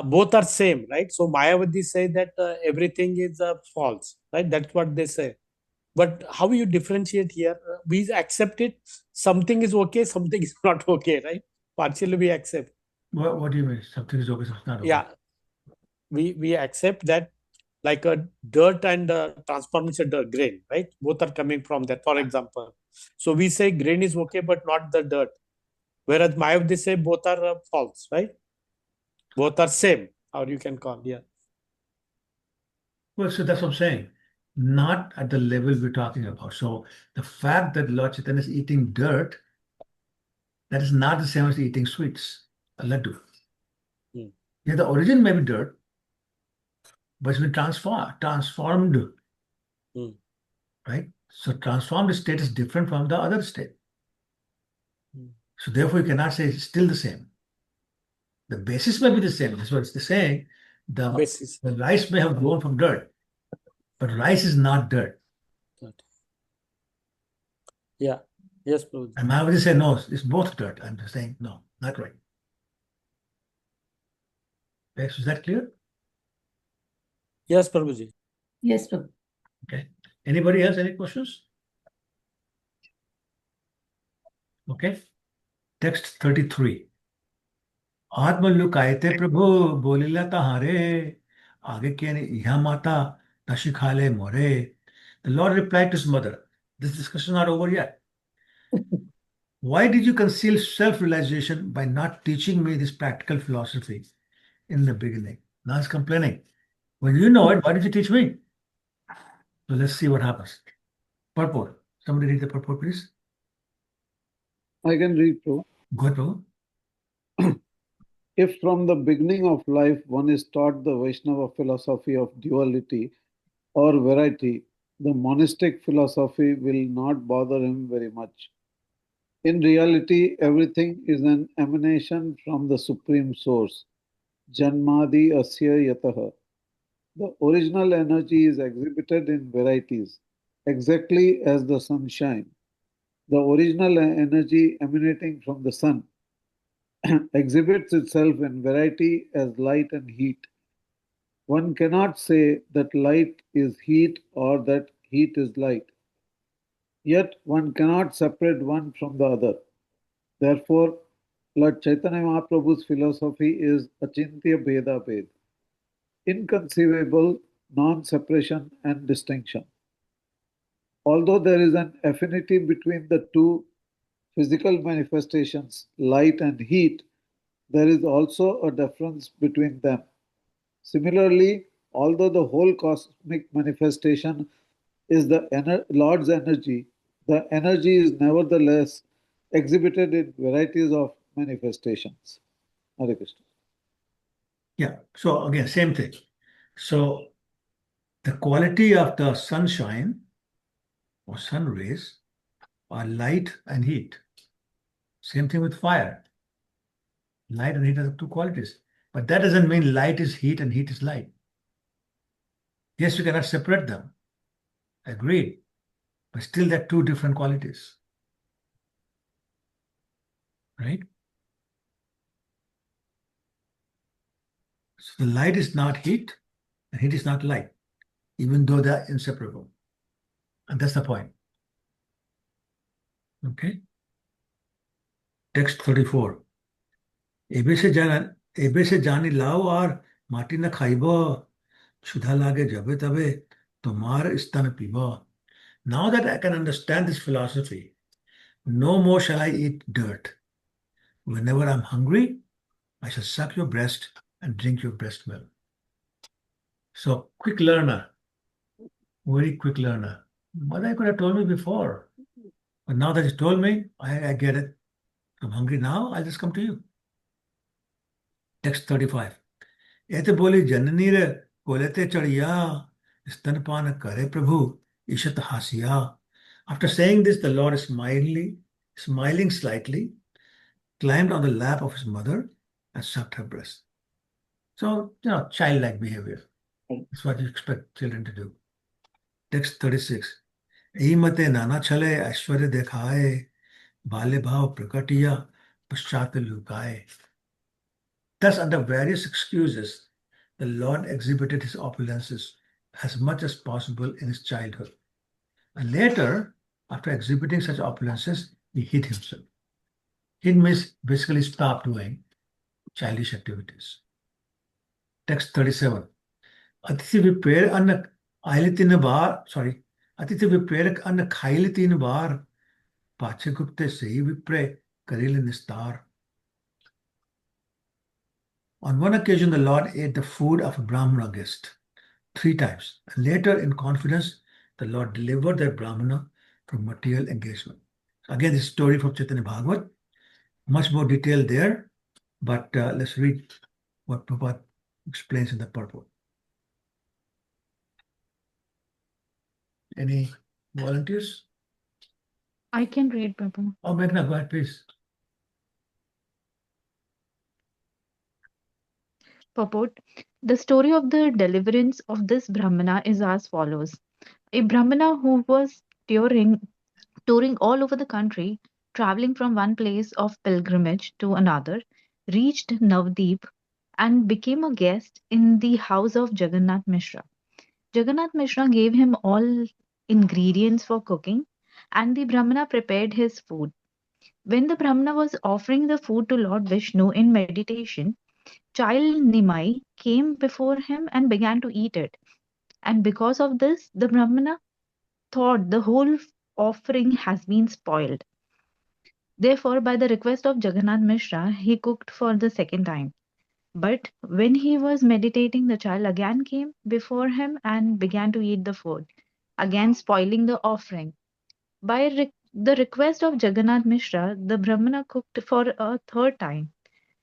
both are same, right? So Mayavadi say that everything is false, right? That's what they say. But how you differentiate here? We accept it. Something is okay, something is not okay, right? Partially we accept. What do you mean? Something is okay, something's not okay? Yeah, we accept that, like a dirt and transformation grain, right? Both are coming from that, for example. So we say grain is okay, but not the dirt. Whereas Mayavadi say both are false, right? Both are same, or you can call, yeah. Well, so that's what I'm saying. Not at the level we're talking about. So the fact that Lord Chaitanya is eating dirt, that is not the same as eating sweets, a laddu. Yeah, the origin may be dirt, but it's been transformed. Right? So transformed state is different from the other state. So therefore you cannot say it's still the same. The basis may be the same. That's what it's saying. The rice may have grown from dirt, but rice is not dirt. Yeah. Yes, Prabhuji. And I would say no, it's both dirt. I'm just saying no, not right. Okay, so is that clear? Yes, Prabhuji. Yes, Prabhu. Okay. Anybody else? Any questions? Okay. Text 33. आत्म लुकायते प्रभु बोलिला तहारे आगे के यह माता नशी खाले मोरे. The Lord replied to his mother, this discussion is not over yet. Why did you conceal self-realization by not teaching me this practical philosophy in the beginning? Now he's complaining. When you know it, why did you teach me? So let's see what happens. Purport. Somebody read the purport, please. I can read, Prabhu. Go ahead, Prabhu. If from the beginning of life one is taught the Vaishnava philosophy of duality or variety, the monastic philosophy will not bother him very much. In reality, everything is an emanation from the Supreme Source, Janmadi Asya Yataha. The original energy is exhibited in varieties, exactly as the sunshine. The original energy emanating from the sun exhibits itself in variety as light and heat. One cannot say that light is heat or that heat is light. Yet one cannot separate one from the other. Therefore, Lord Chaitanya Mahaprabhu's philosophy is Achintya Bheda Bhed, inconceivable non-separation and distinction. Although there is an affinity between the two physical manifestations, light and heat, there is also a difference between them. Similarly, although the whole cosmic manifestation is the Lord's energy, the energy is nevertheless exhibited in varieties of manifestations. Hare Krishna. Yeah, so again, same thing. So the quality of the sunshine or sun rays are light and heat. Same thing with fire. Light and heat are the two qualities. But that doesn't mean light is heat and heat is light. Yes, you cannot separate them. Agreed. But still they're two different qualities. Right? So the light is not heat and heat is not light, even though they're inseparable. And that's the point. Okay? Text 34. एबे से जानी लाओ और माटी न खाइबो क्षुधा लागे जबे तबे तुम्हार स्तन पीबो. Now that I can understand this philosophy, no more shall I eat dirt. Whenever I'm hungry, I shall suck your breast and drink your breast milk. So, quick learner, very quick learner. Mother could have told me before, but now that you told me, I get it. I'm hungry now, I'll just come to you. Text 35. एते बोली जननी रे कोलेते चढ़िया स्तनपान करे प्रभु ईशत हासिया. After saying this, the Lord smiling slightly, climbed on the lap of his mother and sucked her breast. So, childlike behavior. That's what you expect children to do. Text 36. ई मते नाना छले ऐश्वर्य देखाए बाले भाव प्रकटिया पश्चात लुकाए. Thus, under various excuses, the Lord exhibited his opulences as much as possible in his childhood. And later, after exhibiting such opulences, he hid himself. Hid means basically stop doing childish activities. Text 37. अतिथि विप्रेर अन्न आयले 3 बार अतिथि विप्रेरक अन्न खाइले 3 बार पाछे गुप्ते सही विप्रे करेले निस्तार. On one occasion, the Lord ate the food of a Brahmana guest 3 times. And later, in confidence, the Lord delivered that Brahmana from material engagement. Again, this story from Chaitanya Bhagavat. Much more detail there, but let's read what Prabhupada explains in the purport. Any volunteers? I can read, Prabhu. Oh, Meghna, go ahead, please. Purport. The story of the deliverance of this Brahmana is as follows. A Brahmana who was touring all over the country, traveling from one place of pilgrimage to another, reached Navdeep and became a guest in the house of Jagannath Mishra. Jagannath Mishra gave him all ingredients for cooking, and the Brahmana prepared his food. When the Brahmana was offering the food to Lord Vishnu in meditation, child Nimai came before him and began to eat it. And because of this, the Brahmana thought the whole offering has been spoiled. Therefore, by the request of Jagannath Mishra, he cooked for the second time. But when he was meditating, the child again came before him and began to eat the food, again spoiling the offering. By the request of Jagannath Mishra, the Brahmana cooked for a third time.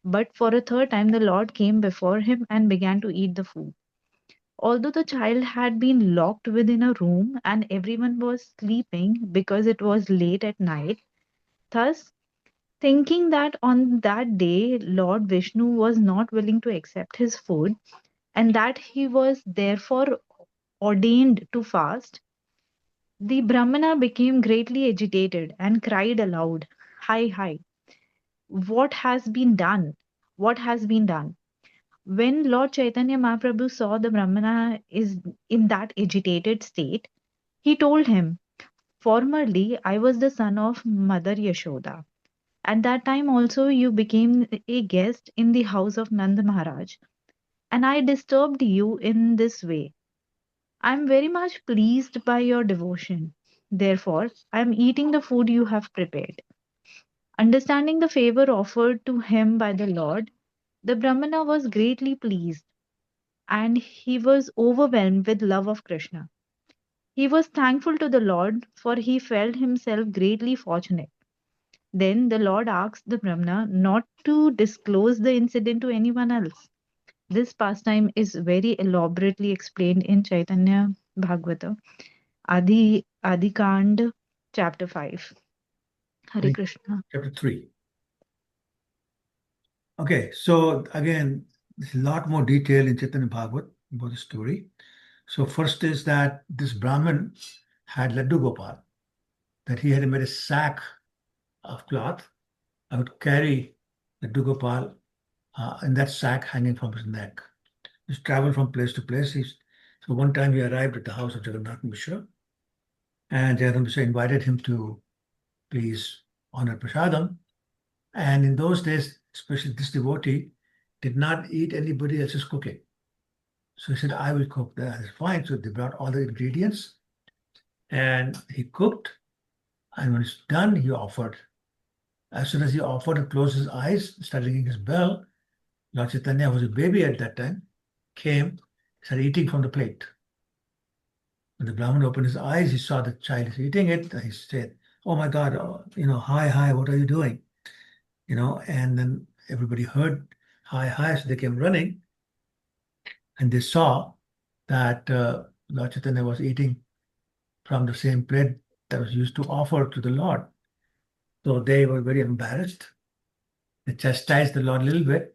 But for a third time, the Lord came before him and began to eat the food. Although the child had been locked within a room and everyone was sleeping because it was late at night, thus thinking that on that day Lord Vishnu was not willing to accept his food and that he was therefore ordained to fast, the Brahmana became greatly agitated and cried aloud, "Hi, hi, what has been done? What has been done?" When Lord Chaitanya Mahaprabhu saw the Brahmana is in that agitated state, he told him, "Formerly I was the son of Mother Yashoda. At that time also you became a guest in the house of Nanda Maharaj, and I disturbed you in this way. I am very much pleased by your devotion. Therefore, I am eating the food you have prepared." Understanding the favor offered to him by the Lord, the Brahmana was greatly pleased and he was overwhelmed with love of Krishna. He was thankful to the Lord for he felt himself greatly fortunate. Then the Lord asked the Brahmana not to disclose the incident to anyone else. This pastime is very elaborately explained in Chaitanya Bhagavata, Adikand, chapter 5. Hare Krishna. Chapter 3. Okay, so again, there's a lot more detail in Chaitanya Bhagavat about the story. So first is that this Brahmin had Laddu Gopal, that he had made a sack of cloth. I would carry Laddu Gopal in that sack hanging from his neck. He's traveled from place to place. So one time he arrived at the house of Jagannath Mishra, and Jagannath Mishra invited him to please honor Prasadam. And in those days, especially this devotee did not eat anybody else's cooking. So he said, I will cook. That is fine. So they brought all the ingredients and he cooked. And when it's done, he offered. As soon as he offered and closed his eyes, started ringing his bell, Lord Chaitanya, who was a baby at that time, came, started eating from the plate. When the Brahmin opened his eyes, he saw the child is eating it. He said, oh my God, hi, hi, what are you doing? And then everybody heard hi, hi, so they came running and they saw that Lord Chaitanya was eating from the same plate that was used to offer to the Lord. So they were very embarrassed. They chastised the Lord a little bit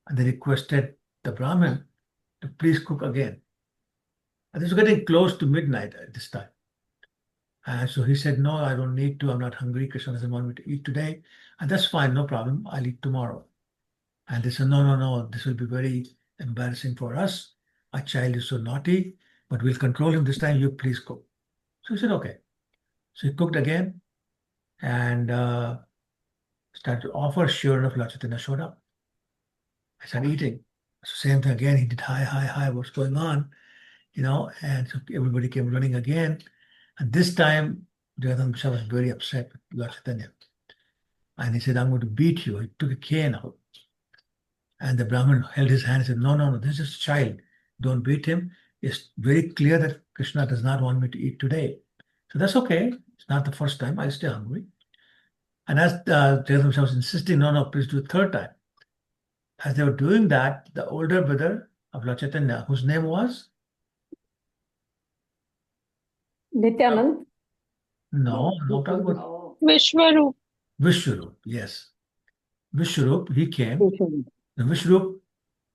and they requested the Brahmin to please cook again. And this was getting close to midnight at this time. And so he said, no, I don't need to. I'm not hungry. Krishna doesn't want me to eat today. And that's fine, no problem. I'll eat tomorrow. And they said, no, no, no, this will be very embarrassing for us. Our child is so naughty, but we'll control him this time. You please cook. So he said, okay. So he cooked again and started to offer. Sure enough, Lord Chaitanya showed up. I started eating. So same thing again. He did, hi, hi, hi, what's going on? And so everybody came running again. And this time, Jagannath Mishra was very upset with Lord Chaitanya. And he said, I'm going to beat you. He took a cane out. And the Brahmin held his hand and said, no, no, no, this is a child. Don't beat him. It's very clear that Krishna does not want me to eat today. So that's okay. It's not the first time. I'll stay hungry. And as Jagannath Mishra was insisting, no, no, please do it third time. As they were doing that, the older brother of Lord Chaitanya, whose name was? Nityanand? No, I'm not talking about Vishwaroop. Vishwarup, yes. Vishwarup, he came. The Vishwarup,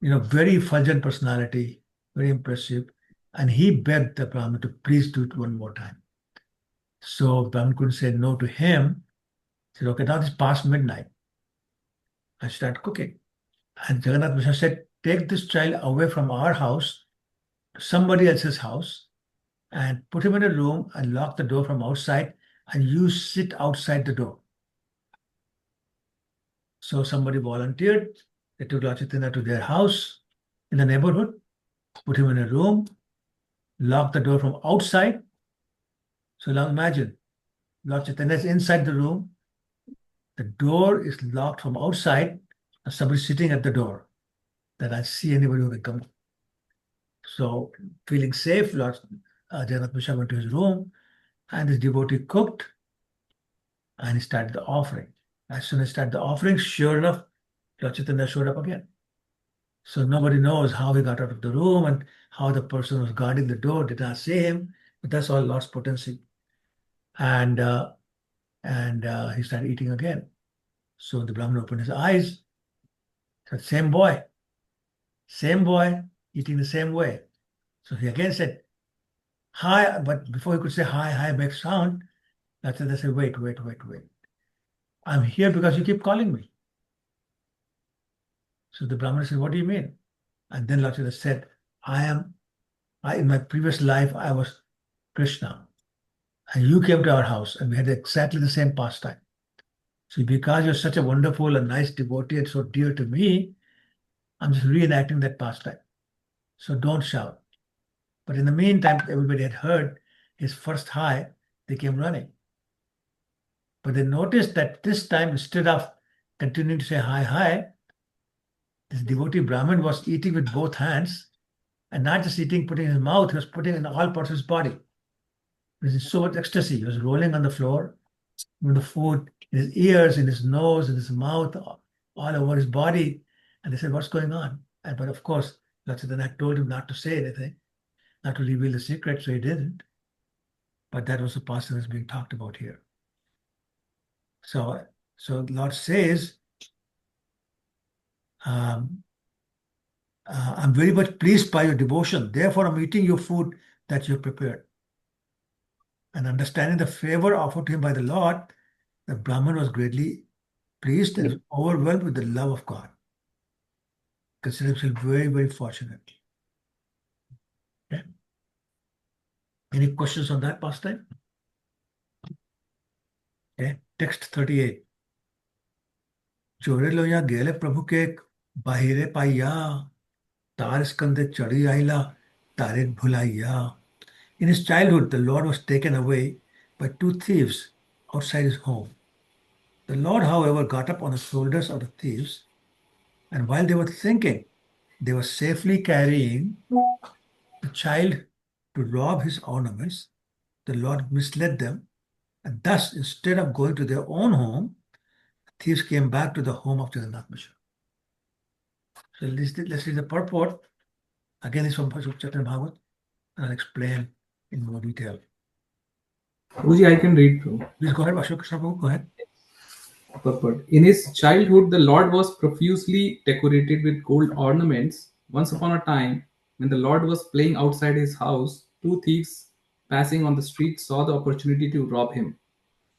very fulgent personality, very impressive. And he begged the Brahmin to please do it one more time. So Brahmin couldn't say no to him. He said, okay, now it's past midnight. I start cooking. And Jagannath Mishra said, take this child away from our house to somebody else's house and put him in a room and lock the door from outside and you sit outside the door. So somebody volunteered. They took Lord Chaitanya to their house in the neighborhood, put him in a room, locked the door from outside. So now imagine, Lord Chaitanya is inside the room. The door is locked from outside, and somebody sitting at the door. That I see anybody who will come. So feeling safe, Lord Jagannath Mishra went to his room, and this devotee cooked, and he started the offering. As soon as he started the offering, sure enough, Lord Chaitanya showed up again. So nobody knows how he got out of the room and how the person who was guarding the door did not see him, but that's all Lord's potency. And he started eating again. So the Brahmin opened his eyes, said, same boy, eating the same way. So he again said, hi, but before he could say hi, make sound, that's when they said, wait. I'm here because you keep calling me. So the Brahmana said, what do you mean? And then Lord Chaitanya said, in my previous life, I was Krishna. And you came to our house and we had exactly the same pastime. So because you're such a wonderful and nice devotee and so dear to me, I'm just reenacting that pastime. So don't shout. But in the meantime, everybody had heard his first hi, they came running. But they noticed that this time, instead of continuing to say hi, this devotee Brahmin was eating with both hands, and not just eating, putting in his mouth, he was putting in all parts of his body. This is so much ecstasy. He was rolling on the floor with the food in his ears, in his nose, in his mouth, all over his body. And they said, what's going on? But of course, Lord Chaitanya had told him not to say anything, not to reveal the secret, so he didn't. But that was the pastime that's being talked about here. So Lord says, I'm very much pleased by your devotion. Therefore, I'm eating your food that you prepared. And understanding the favor offered to him by the Lord, the Brahman was greatly pleased and overwhelmed with the love of God. Consider himself very, very fortunate. Okay. Any questions on that pastime? Okay. Text 38. चोरे लोया गेले प्रभु के बाहिरे पाइया तार स्कंदे चढ़ी आइला तारे भुलाइया. In his childhood, the Lord was taken away by two thieves outside his home. The Lord, however, got up on the shoulders of the thieves, and while they were thinking they were safely carrying the child to rob his ornaments, the Lord misled them, and thus, instead of going to their own home, the thieves came back to the home of Jagannath Mishra. So let's read the purport. Again, it's from Chaitanya Bhagavat, and I'll explain in more detail. Guruji, I can read through. Please go ahead, Ashok Krishna Prabhu, go ahead. Purport. In his childhood, the Lord was profusely decorated with gold ornaments. Once upon a time, when the Lord was playing outside his house, two thieves passing on the street saw the opportunity to rob him.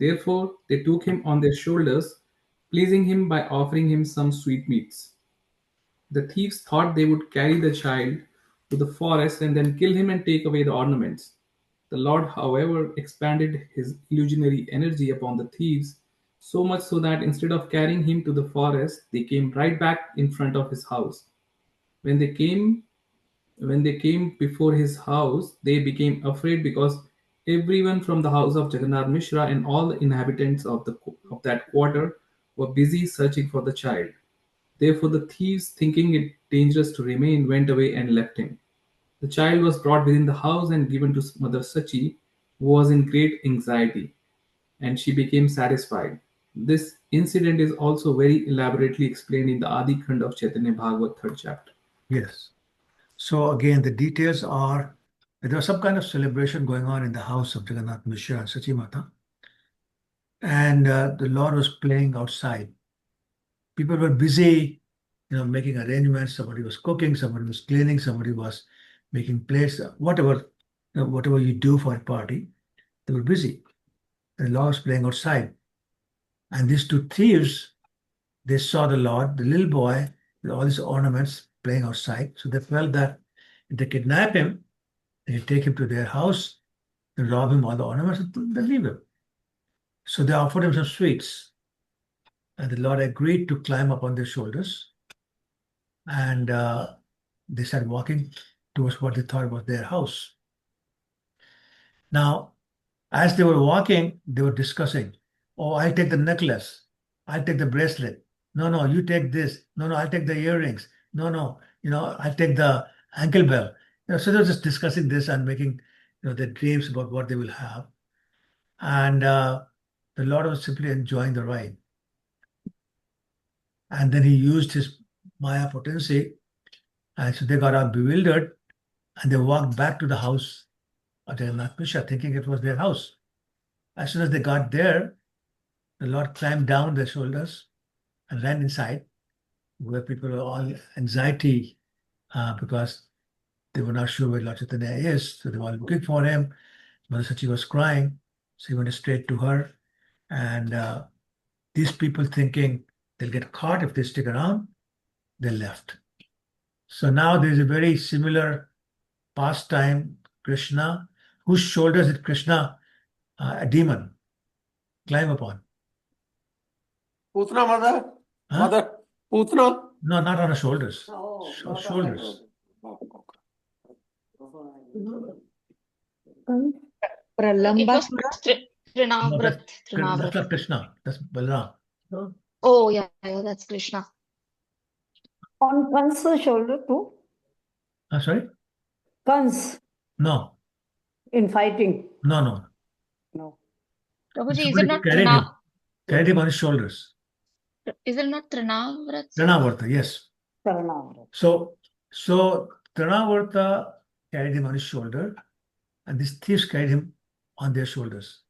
Therefore, they took him on their shoulders, pleasing him by offering him some sweetmeats. The thieves thought they would carry the child to the forest and then kill him and take away the ornaments. The Lord, however, expanded his illusionary energy upon the thieves, so much so that instead of carrying him to the forest, they came right back in front of his house. When they came before his house, they became afraid because everyone from the house of Jagannath Mishra and all the inhabitants of that quarter were busy searching for the child. Therefore, the thieves, thinking it dangerous to remain, went away and left him. The child was brought within the house and given to Mother Sachi, who was in great anxiety, and she became satisfied. This incident is also very elaborately explained in the Adi Khand of Chaitanya Bhagavat, 3rd chapter. Yes. So again, the details are that there was some kind of celebration going on in the house of Jagannath Mishra and Sachi Mata. And the Lord was playing outside. People were busy, making arrangements. Somebody was cooking, somebody was cleaning, somebody was making plates, whatever you do for a party. They were busy. The Lord was playing outside. And these two thieves, they saw the Lord, the little boy, with all these ornaments playing outside. So they felt that if they kidnap him, they take him to their house, they rob him all the ornaments, and they leave him. So they offered him some sweets. And the Lord agreed to climb up on their shoulders. And they started walking towards what they thought was their house. Now, as they were walking, they were discussing, oh, I'll take the necklace. I'll take the bracelet. No, no, you take this. No, no, I'll take the earrings. No, no, I'll take the ankle bell. So they were just discussing this and making, their dreams about what they will have. And the Lord was simply enjoying the ride. And then he used his Maya potency. And so they got all bewildered and they walked back to the house of Jagannath Mishra, thinking it was their house. As soon as they got there, the Lord climbed down their shoulders and ran inside, where people were all anxiety because they were not sure where Lord Chaitanya is. So they were all looking for him. Mother Sachi was crying. So he went straight to her. And these people thinking they'll get caught if they stick around, they left. So now there's a very similar pastime, Krishna. Whose shoulders did Krishna, a demon, climb upon? Putna, mother? Huh? Mother, Putna? No, not on her shoulders. Oh, not on her Shoulders. It Pralambasura? was No, that's Trinavrat. not Krishna. That's Balaram. Oh, yeah, that's Krishna. On Kan's shoulder too? Sorry? Kan's No, in fighting. no. No. Prabhuji, is Somebody it not carried him on his shoulders. Is it not Trinavrat? Trinavarta, yes. Saranavrat. So Trinavarta carried him on his shoulder, and these thieves carried him on their shoulders.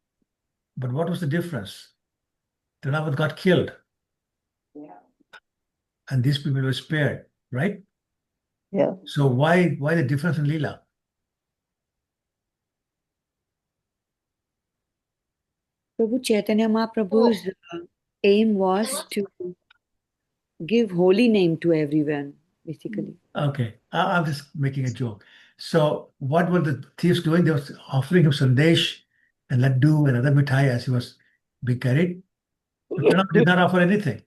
But what was the difference? Trinavarta got killed, Yeah. and these people were spared, right? Yeah. So why the difference in Lila? Prabhu Chaitanya Mahaprabhu's aim was to give holy name to everyone, basically. Okay, I'm just making a joke. So what were the thieves doing? They were offering him sandesh and laddu and other mithai as he was being carried. But Trinav did not offer anything.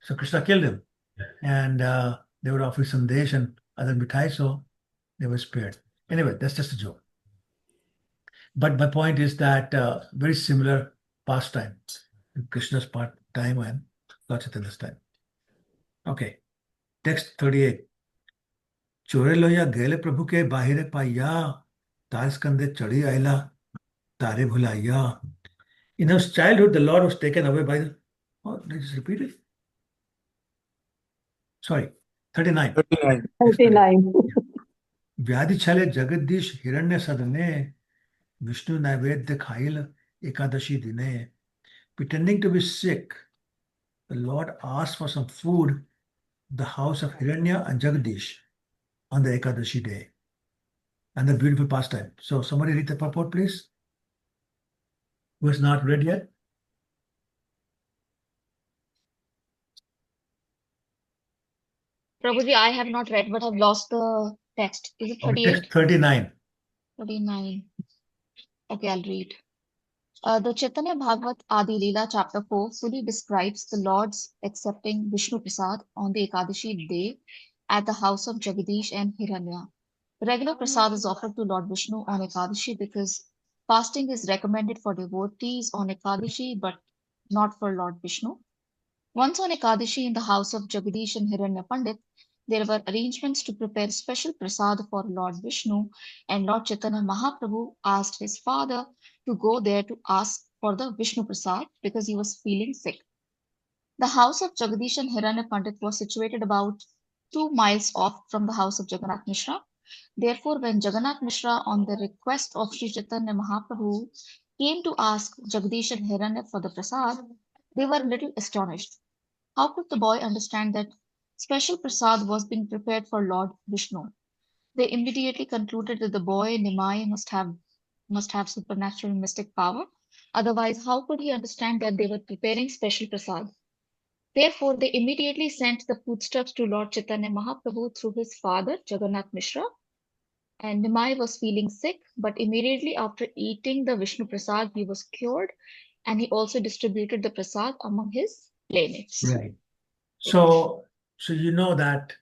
So Krishna killed him. And they were offering sandesh and other mithai, so they were spared. Anyway, that's just a joke. But my point is that very similar pastime, Krishna's part time and Lord Chaitanya's time. Okay, text 38. चोरे लोया गेले प्रभु के बाहिरे पाइया तार स्कंदे चढ़ी आयला तारे भुलाइया. In his childhood, the Lord was taken away by the. Oh, did I just repeat it? Sorry, 39. 39. व्याधि छले जगदीश हिरण्य सदने विष्णु नैवेद्य खाइल एकादशी दिने. Pretending to be sick, the Lord asked for some food in the house of Hiranya and Jagadish on the Ekadashi day. And the beautiful pastime. So somebody read the purport, please. Who has not read yet? Prabhuji, I have not read, but I've lost the text. Is it Okay, 38? text 39. 39. Okay, I'll read. The Chaitanya Bhagavat Adi Leela chapter 4 fully describes the Lord's accepting Vishnu Prasad on the Ekadashi day at the house of Jagadish and Hiranya. Regular prasad is offered to Lord Vishnu on Ekadashi because fasting is recommended for devotees on Ekadashi but not for Lord Vishnu. Once on Ekadashi in the house of Jagadish and Hiranya Pandit, there were arrangements to prepare special prasad for Lord Vishnu, and Lord Chaitanya Mahaprabhu asked his father to go there to ask for the Vishnu Prasad because he was feeling sick. The house of Jagadish and Hiranya Pandit was situated about 2 miles off from the house of Jagannath Mishra. Therefore, when Jagannath Mishra, on the request of Sri Chaitanya Mahaprabhu, came to ask Jagadish and Hiranya for the prasad, they were a little astonished. How could the boy understand that special prasad was being prepared for Lord Vishnu? They immediately concluded that the boy Nimai must have supernatural mystic power. Otherwise, how could he understand that they were preparing special prasad? Therefore, they immediately sent the foodstuffs to Lord Chaitanya Mahaprabhu through his father, Jagannath Mishra. And Nimai was feeling sick, but immediately after eating the Vishnu Prasad, he was cured, and he also distributed the prasad among his planets. Right. So you know that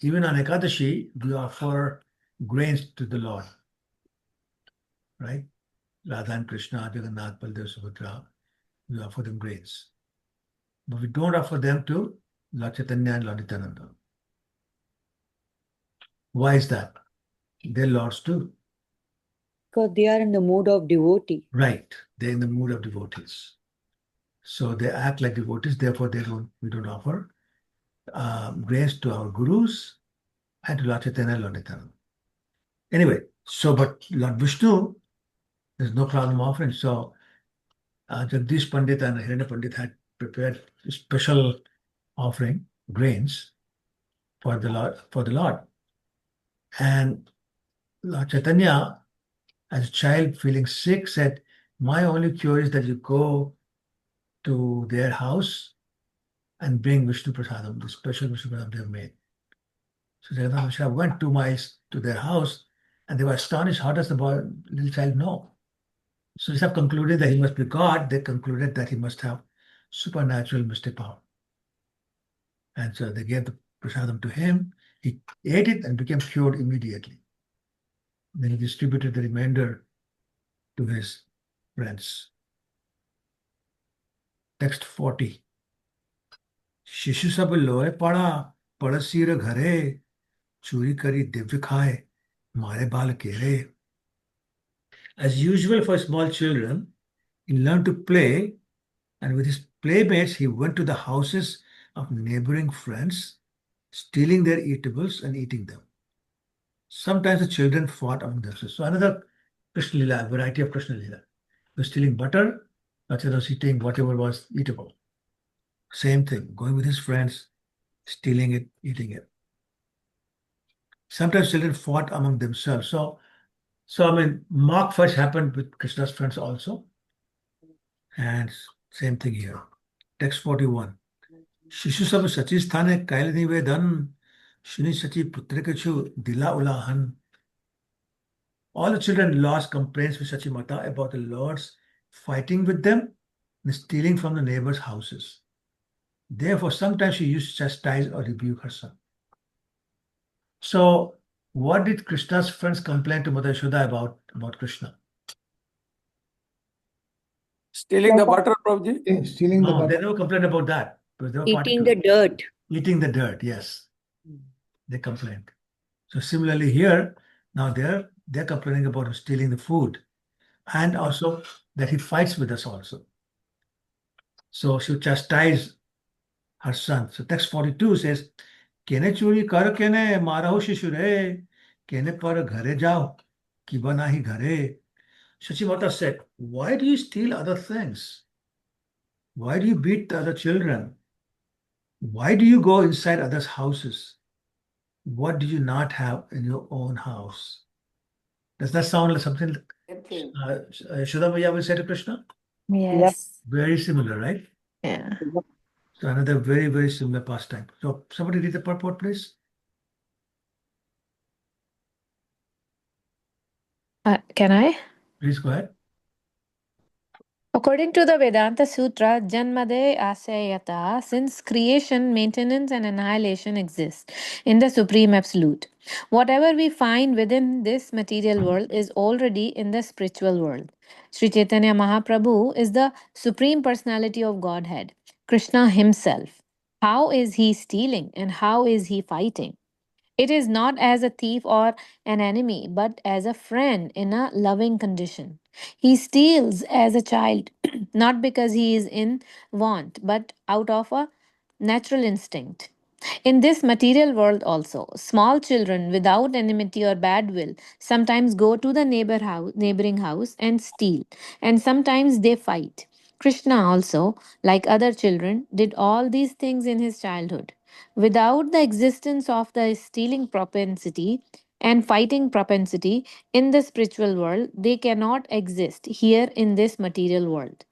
even on Ekadashi, we offer grains to the Lord, right? Radha and Krishna, Jagannath, Baldev, Subhadra, we offer them grains. But we don't offer them to Lord Chaitanya and Lord Nityananda. Why is that? They're Lords too. Because they are in the mood of devotee. Right. They're in the mood of devotees. So they act like devotees, therefore we don't offer grace to our gurus and to Lord Chaitanya and Lord Nityananda. Anyway, but Lord Vishnu, there's no problem offering. So Jagdish Pandit and Hiranya Pandit had prepared a special offering, grains, for the Lord. And Lord Chaitanya, as a child feeling sick, said, my only cure is that you go to their house and bring Vishnu Prasadam, the special Vishnu Prasadam they have made. So Jagannath Mishra went 2 miles to their house and they were astonished. How does the little child know? So instead of concluding that he must be God, they concluded that he must have supernatural mystic power. And so they gave the prasadam to him. He ate it and became cured immediately. Then he distributed the remainder to his friends. Text 40. शिशु सब लोए पड़ा पड़ोसी रे घरे चोरी करी दिव्य खाए मारे बाल केरे. As usual for small children, he learned to play, and with his playmates, he went to the houses of neighboring friends, stealing their eatables and eating them. Sometimes the children fought among themselves. So another Krishna Lila, variety of Krishna Lila. He was stealing butter, Rachita was eating whatever was eatable. Same thing, going with his friends, stealing it, eating it. Sometimes children fought among themselves. So I mean, mock first happened with Krishna's friends also. And same thing here. Text 41. शिशु सब सची स्थाने कैल निवेदन शुनि सची पुत्र कछु दिला उलाहन. All the children lodged complaints with Sachimata about the lords fighting with them and stealing from the neighbors' houses. Therefore, sometimes she used to chastise or rebuke her son. So, what did Krishna's friends complain to Mother Yashoda about Krishna? Stealing the butter, Prabhuji? Stealing the No, butter. they never complained about that. Because they were Eating the dirt. Eating the dirt, yes. They complained. So similarly here, now they're complaining about him stealing the food, and also that he fights with us also. So she chastised her son. So text 42 says, Kene churi kar kene maraho shishure, kene par ghare jao, kiba nahi ghare. Shachimata said, why do you steal other things? Why do you beat the other children? Why do you go inside others' houses? What do you not have in your own house? Does that sound like something Shuddha Maya will say to Krishna? Yes. Very similar, right? Yeah. So another very, very similar pastime. So somebody read the purport, please. Can I? Please go ahead. According to the Vedanta Sutra, Janmade Asayata, since creation, maintenance, and annihilation exist in the Supreme Absolute, whatever we find within this material world is already in the spiritual world. Sri Chaitanya Mahaprabhu is the Supreme Personality of Godhead, Krishna Himself. How is He stealing and how is He fighting? It is not as a thief or an enemy, but as a friend in a loving condition. He steals as a child, not because he is in want, but out of a natural instinct. In this material world, also, small children without enmity or bad will sometimes go to the neighboring house and steal, and sometimes they fight. Krishna also, like other children, did all these things in his childhood. Without the existence of the stealing propensity and fighting propensity in the spiritual world, they cannot exist here in this material world.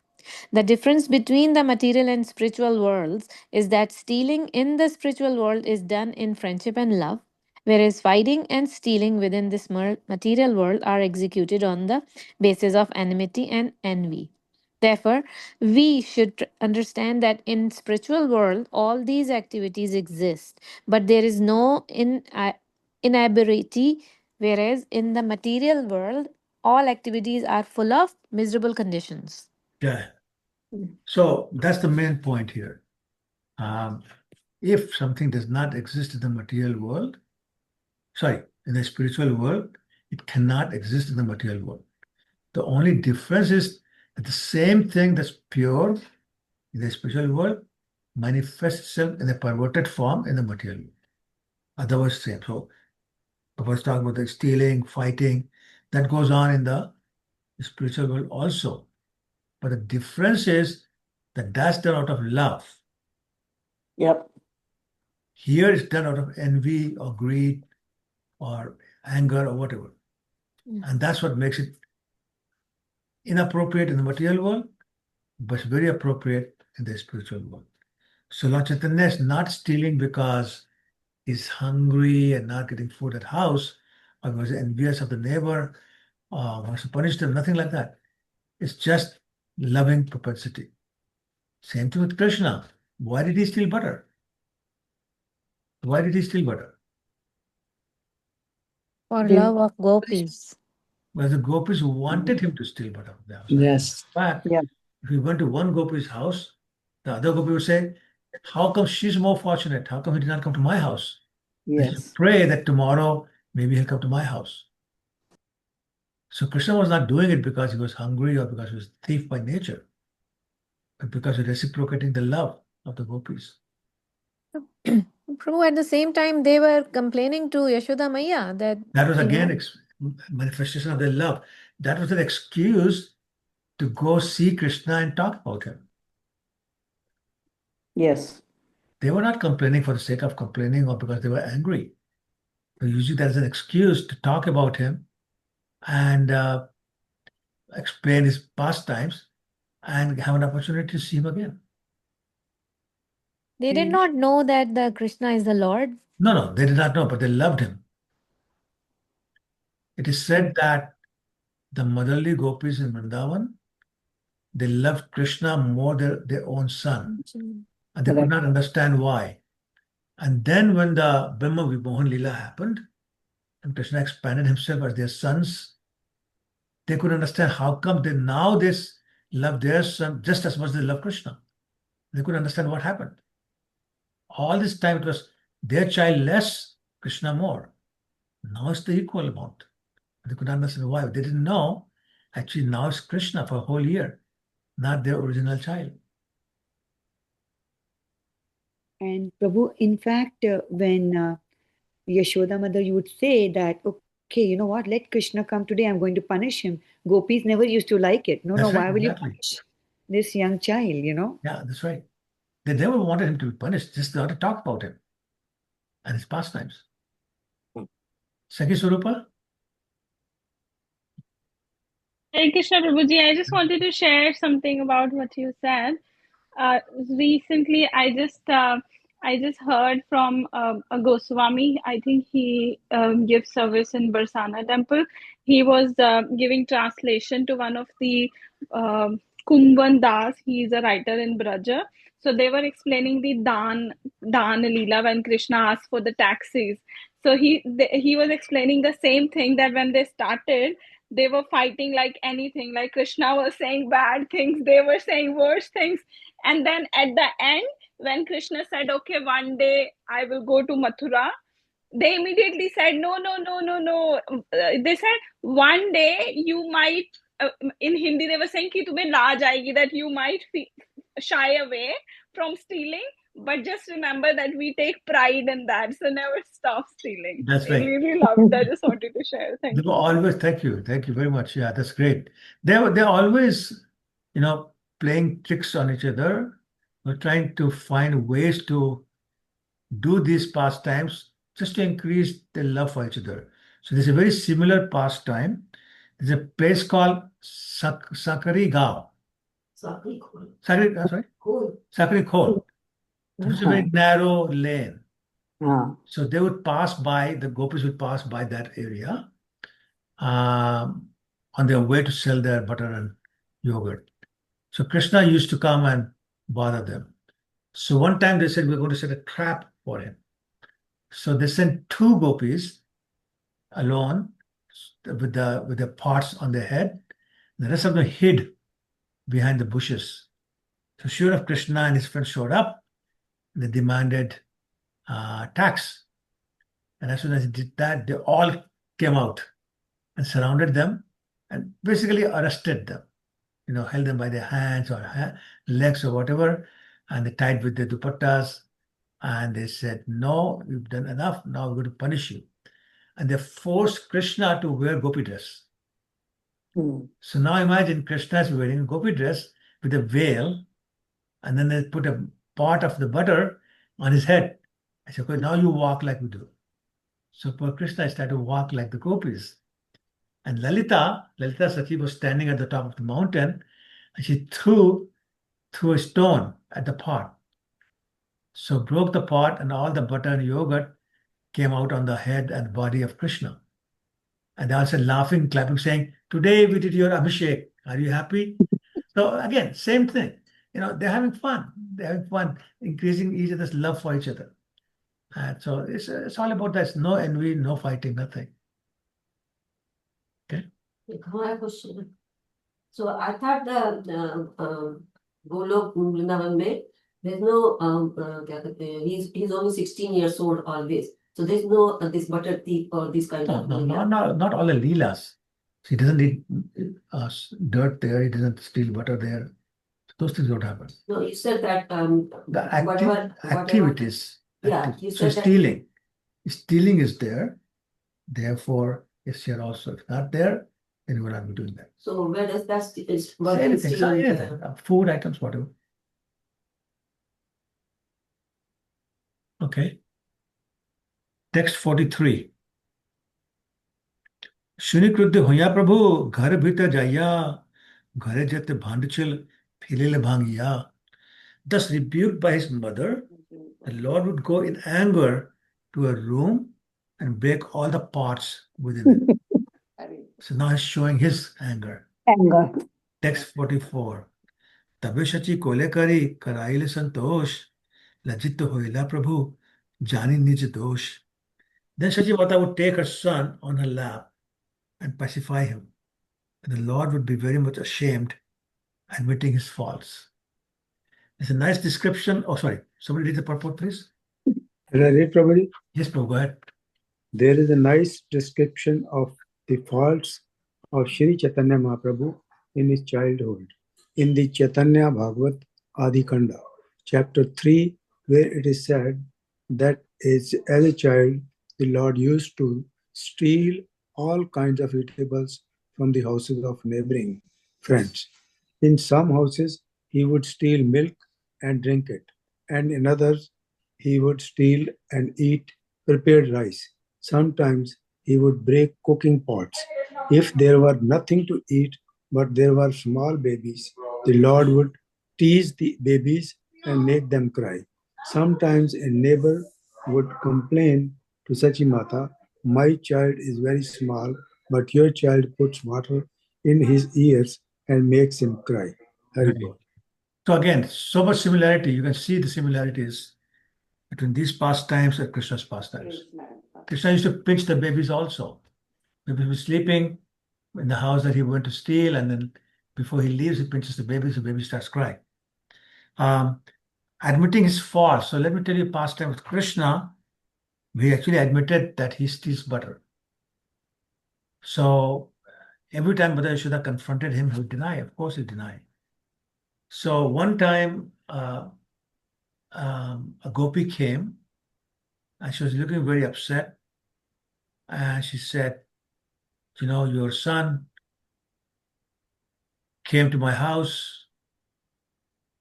The difference between the material and spiritual worlds is that stealing in the spiritual world is done in friendship and love, whereas fighting and stealing within this material world are executed on the basis of enmity and envy. Therefore, we should understand that in spiritual world, all these activities exist, but there is no inability, whereas in the material world, all activities are full of miserable conditions. Yeah. So that's the main point here. If something does not exist in the material world, sorry, in the spiritual world, it cannot exist in the material world. The only difference is that the same thing that's pure in the spiritual world manifests itself in a perverted form in the material world. Otherwise, same. So, I was talking about the stealing, fighting, that goes on in the spiritual world also. But the difference is that that's done out of love. Yep. Here it's done out of envy or greed or anger or whatever. And that's what makes it inappropriate in the material world, but very appropriate in the spiritual world. So Lord Chaitanya is not stealing because he's hungry and not getting food at house, or because envious of the neighbor, or wants to punish them, nothing like that. It's just loving propensity. Same thing with Krishna. Why did he steal butter? Why did he steal butter? For love of gopis. Well, the gopis wanted him to steal butter from the house. Yes. In fact, Yeah. if you went to one gopi's house, the other gopi would say, how come she's more fortunate? How come he did not come to my house? I should Yes. pray that tomorrow maybe he'll come to my house. So Krishna was not doing it because he was hungry or because he was a thief by nature, but because he was reciprocating the love of the gopis. Prabhu, at the same time, they were complaining to Yashoda Maya that was you again know, manifestation of their love. That was an excuse to go see Krishna and talk about him. Yes. They were not complaining for the sake of complaining or because they were angry. They using that as an excuse to talk about him and explain his pastimes and have an opportunity to see him again. they did not know that the Krishna is the Lord. No, they did not know, but they loved him. It is said that the motherly gopis in Vrindavan, they loved Krishna more than their own son. And they could not understand why. And then when the Brahma Vimohan Lila happened, and Krishna expanded himself as their sons, they could understand how come they now this love their son just as much as they love Krishna. They could understand what happened. All this time it was their child less, Krishna more. Now it's the equal amount. They could understand why. They didn't know. Actually, now it's Krishna for a whole year, not their original child. And Prabhu, in fact, when Yashoda mother, you would say that, okay, you know what, let Krishna come today, I'm going to punish him. Gopis never used to like it. No, That's why right, will you exactly. punish this young child, you know? Yeah, that's right. They never wanted him to be punished, just they want to talk about him and his pastimes. Sakhi Swarupa? Hare Krishna Prabhuji, I just wanted to share something about what you said. Recently, I just heard from a Goswami. I think he gives service in Barsana temple. He was giving translation to one of the Kumbhan Das. He is a writer in Braja. So they were explaining the Dan Lila when Krishna asked for the taxis. So he was explaining the same thing, that when they started, they were fighting like anything. Like Krishna was saying bad things, they were saying worse things. And then at the end, when Krishna said, okay, one day I will go to Mathura, they immediately said, no, no, no, no, no. They said, one day you might, in Hindi, they were saying, ki tumhe laaj aayegi, that you might shy away from stealing. But just remember that we take pride in that. So never stop stealing. That's I right. really loved that. I just wanted to share. They Thank were you. always, thank you very much. Yeah, that's great. They're always, playing tricks on each other. We're trying to find ways to do these pastimes just to increase their love for each other. So there's a very similar pastime. There's a place called Sakari Gaon. Sakari, sorry? Sakari Khol. It's a very narrow lane. So they would pass by, the gopis would pass by that area on their way to sell their butter and yogurt. So Krishna used to come and bother them. So one time they said, we're going to set a trap for him. So they sent two gopis alone with the pots on their head. The rest of them hid behind the bushes. So sure enough, Krishna and his friends showed up. They demanded tax. And as soon as he did that, they all came out and surrounded them and basically arrested them. Held them by their hands or legs or whatever, and they tied with their dupattas. And they said, no, you've done enough. Now we're going to punish you. And they forced Krishna to wear gopi dress. So now imagine Krishna is wearing a gopi dress with a veil, and then they put a pot of the butter on his head. I said, okay, now you walk like we do. So poor Krishna started to walk like the gopis. And Lalita Sati was standing at the top of the mountain, and she threw a stone at the pot. So broke the pot, and all the butter and yogurt came out on the head and body of Krishna. And they all said, laughing, clapping, saying, today we did your Abhishek. Are you happy? So again, same thing. They're having fun. They're having fun, increasing each other's love for each other. And so it's all about that. No envy, no fighting, nothing. Okay? I have a question. So I thought the Golok Vrindavan mein, there's no he's only 16 years old always. So there's no this butter thief or this kind of not all the Leelas. He doesn't eat dirt there. He doesn't steal butter there. Those things don't happen. No, you said that The whatever activities. Yeah, you said so stealing is there. Therefore, it's here also. If not there, then you will not be doing that. So where does that Anything, food items, whatever. Okay. Text 43. शुनि क्रुद्ध होया प्रभु घर भीतर जाइया घरे जते भांडचिल फिलेले भांगिया. Thus rebuked by his mother, the Lord would go in anger to a room and break all the pots within it. So now he's showing his anger. Text 44. तबे शची कोले करी कराइले संतोष लज्जित होइला प्रभु जानी निज दोष. Then Shachi Mata would take her son on her lap and pacify him. And the Lord would be very much ashamed, admitting his faults. It's a nice description. Oh, sorry. Somebody read the purport, please. Can I read, Prabhuji? Yes, Prabhu, go ahead. There is a nice description of the faults of Shri Chaitanya Mahaprabhu in his childhood in the Chaitanya Bhagavat Adhikanda, chapter 3, where it is said that as a child, the Lord used to steal all kinds of eatables from the houses of neighboring friends. In some houses, he would steal milk and drink it, and in others, he would steal and eat prepared rice. Sometimes he would break cooking pots. If there were nothing to eat, but there were small babies, the Lord would tease the babies and make them cry. Sometimes a neighbor would complain to Sachi Mata, my child is very small, but your child puts water in his ears and makes him cry. Haribol. So again, so much similarity. You can see the similarities between these pastimes and Krishna's pastimes. Krishna used to pinch the babies also. Babies were sleeping in the house that he went to steal, and then before he leaves, he pinches the baby, so the baby starts crying. Admitting his fault. So let me tell you, pastime with Krishna, he actually admitted that he steals butter. So every time Mother Yashoda confronted him, he would deny. Of course, he denied. So one time, a gopi came, and she was looking very upset. And she said, your son came to my house,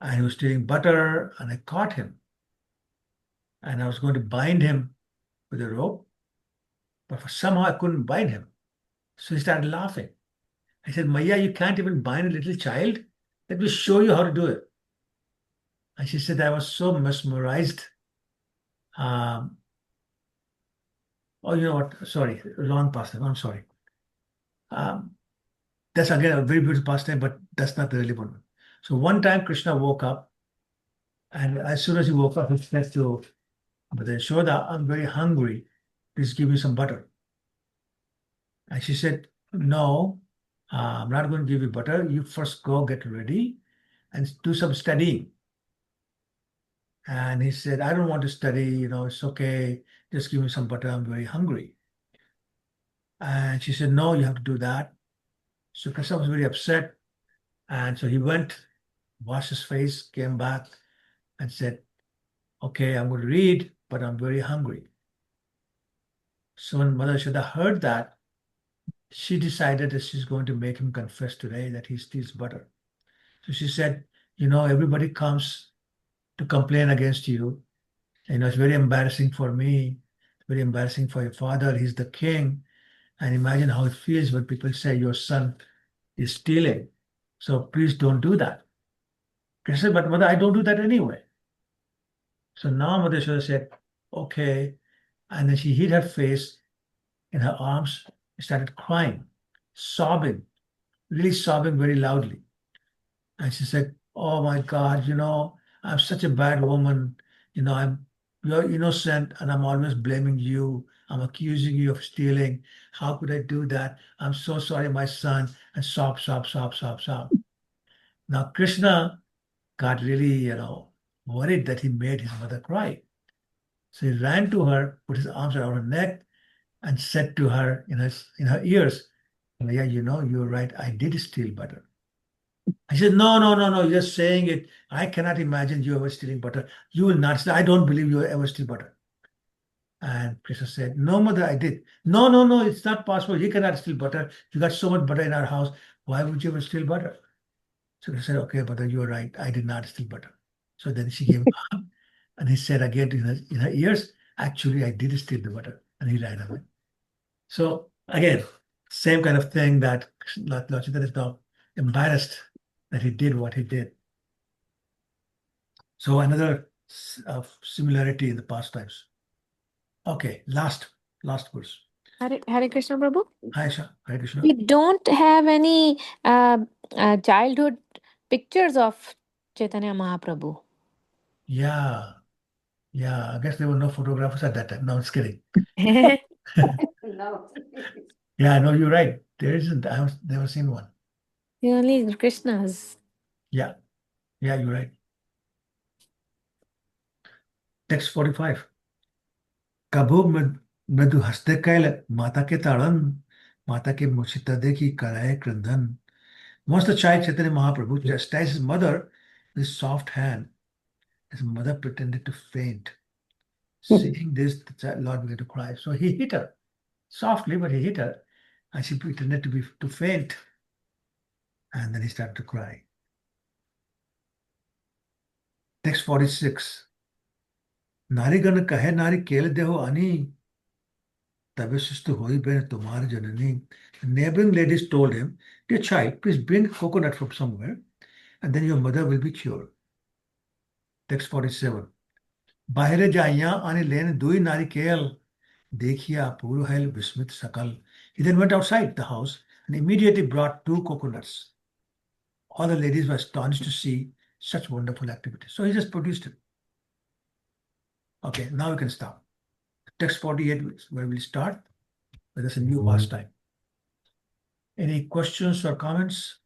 and he was stealing butter, and I caught him. And I was going to bind him with a rope, but somehow I couldn't bind him. So he started laughing. I said, Maya, you can't even bind a little child? Let me show you how to do it. And she said, I was so mesmerized. Oh, you know what? Sorry, wrong pastime. I'm sorry. That's again a very beautiful pastime, but that's not the relevant one. So one time Krishna woke up, and as soon as he woke up, he said to Mother Yashoda, I'm very hungry. Please give me some butter. And she said, no, I'm not going to give you butter. You first go get ready and do some studying. And he said, I don't want to study, it's okay. Just give me some butter. I'm very hungry. And she said, no, you have to do that. So Krishna was very upset. And so he went, washed his face, came back and said, okay, I'm going to read, but I'm very hungry. So when Mother Yashoda heard that, she decided that she's going to make him confess today that he steals butter. So she said, everybody comes to complain against you. It's very embarrassing for me, very embarrassing for your father. He's the king. And imagine how it feels when people say your son is stealing. So please don't do that. Krishna said, but Mother, I don't do that anyway. So now Mother Yashoda said, okay. And then she hid her face in her arms and started crying, sobbing, really sobbing very loudly. And she said, oh my God, I'm such a bad woman. You're innocent and I'm always blaming you. I'm accusing you of stealing. How could I do that? I'm so sorry, my son. And sob, sob, sob, sob, sob. Now Krishna got really, worried that he made his mother cry. So he ran to her, put his arms around her neck, and said to her in her ears, yeah, you're right. I did steal butter. I said, no, no, no, no, you're just saying it. I cannot imagine you ever stealing butter. You will not steal. I don't believe you ever steal butter. And Krishna said, no, mother, I did. No, no, no, it's not possible. You cannot steal butter. You got so much butter in our house. Why would you ever steal butter? So Krishna said, okay, mother, you're right. I did not steal butter. So then she gave him a hug. And he said again in her ears, actually, I did steal the butter. And he ran away. So again, same kind of thing that Lord Chaitanya is now embarrassed that he did what he did. So another similarity in the pastimes. Okay, last verse. Hare Krishna Prabhu. Hi, Sha. Hare Krishna. We don't have any childhood pictures of Chaitanya Mahaprabhu. Yeah. I guess there were no photographers at that time. No, I'm just kidding. No. Yeah, no, you're right. There isn't. I've never seen one. Only Krishna's. Yeah, you're right. Text 45. कभू मृदु हस्ते कैल माता के ताड़न माता के मुछिता देखी कराए क्रंदन. Once the child Chaitanya Mahaprabhu chastised his mother with his soft hand, his mother pretended to faint. Seeing this, the Lord began to cry. So he hit her softly, but he hit her, and she pretended to faint, and then he started to cry. Text 46. नारीगण कहे नारी केल देहो अनि तबे सुस्त होई Ben तुम्हार जननी. The neighboring ladies told him, dear child, please bring coconut from somewhere, and then your mother will be cured. Text 47. बाहरे जाइया आने लेन दुई नारी केल देखिया पूर्व है विस्मित सकल. He then went outside the house and immediately brought 2 coconuts. All the ladies were astonished to see such wonderful activity. So he just produced it. Okay, now we can stop. Text 48, where we'll start, with this a new pastime. Any questions or comments?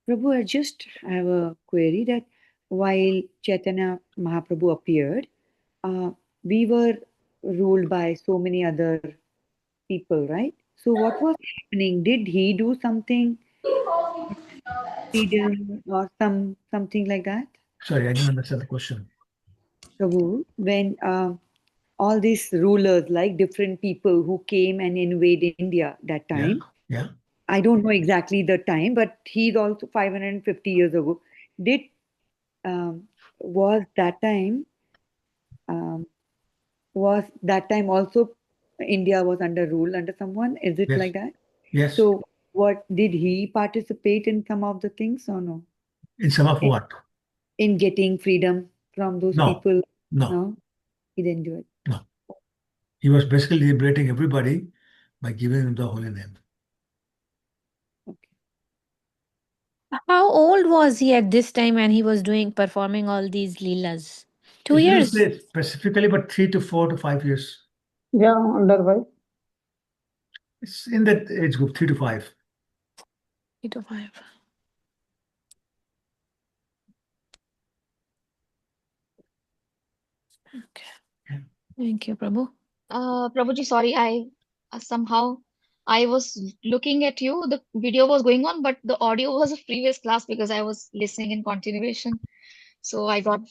Prabhu, I just have a query that while Chaitanya Mahaprabhu appeared, we were ruled by so many other people, right? So what was happening? Did he do something, freedom or something like that? Sorry, I didn't understand the question. Prabhu, when all these rulers, like different people who came and invaded India that time, Yeah. I don't know exactly the time, but he's also 550 years ago. Did was that time um, also India was under rule under someone? Is it Yes. like that? Yes. So what did he participate in some of the things or no? In some of what? In getting freedom from those No. people? No. No, he didn't do it. No. He was basically liberating everybody by giving them the holy name. How old was he at this time when he was performing all these Leelas? 2 It didn't years? say specifically, but 3 to 4 to 5 years. Yeah, under why? It's in that age group, 3 to 5. 3 to 5. Okay. Thank you, Prabhu. Prabhuji, sorry, I somehow I was looking at you. The video was going on, but the audio was a previous class because I was listening in continuation. So I got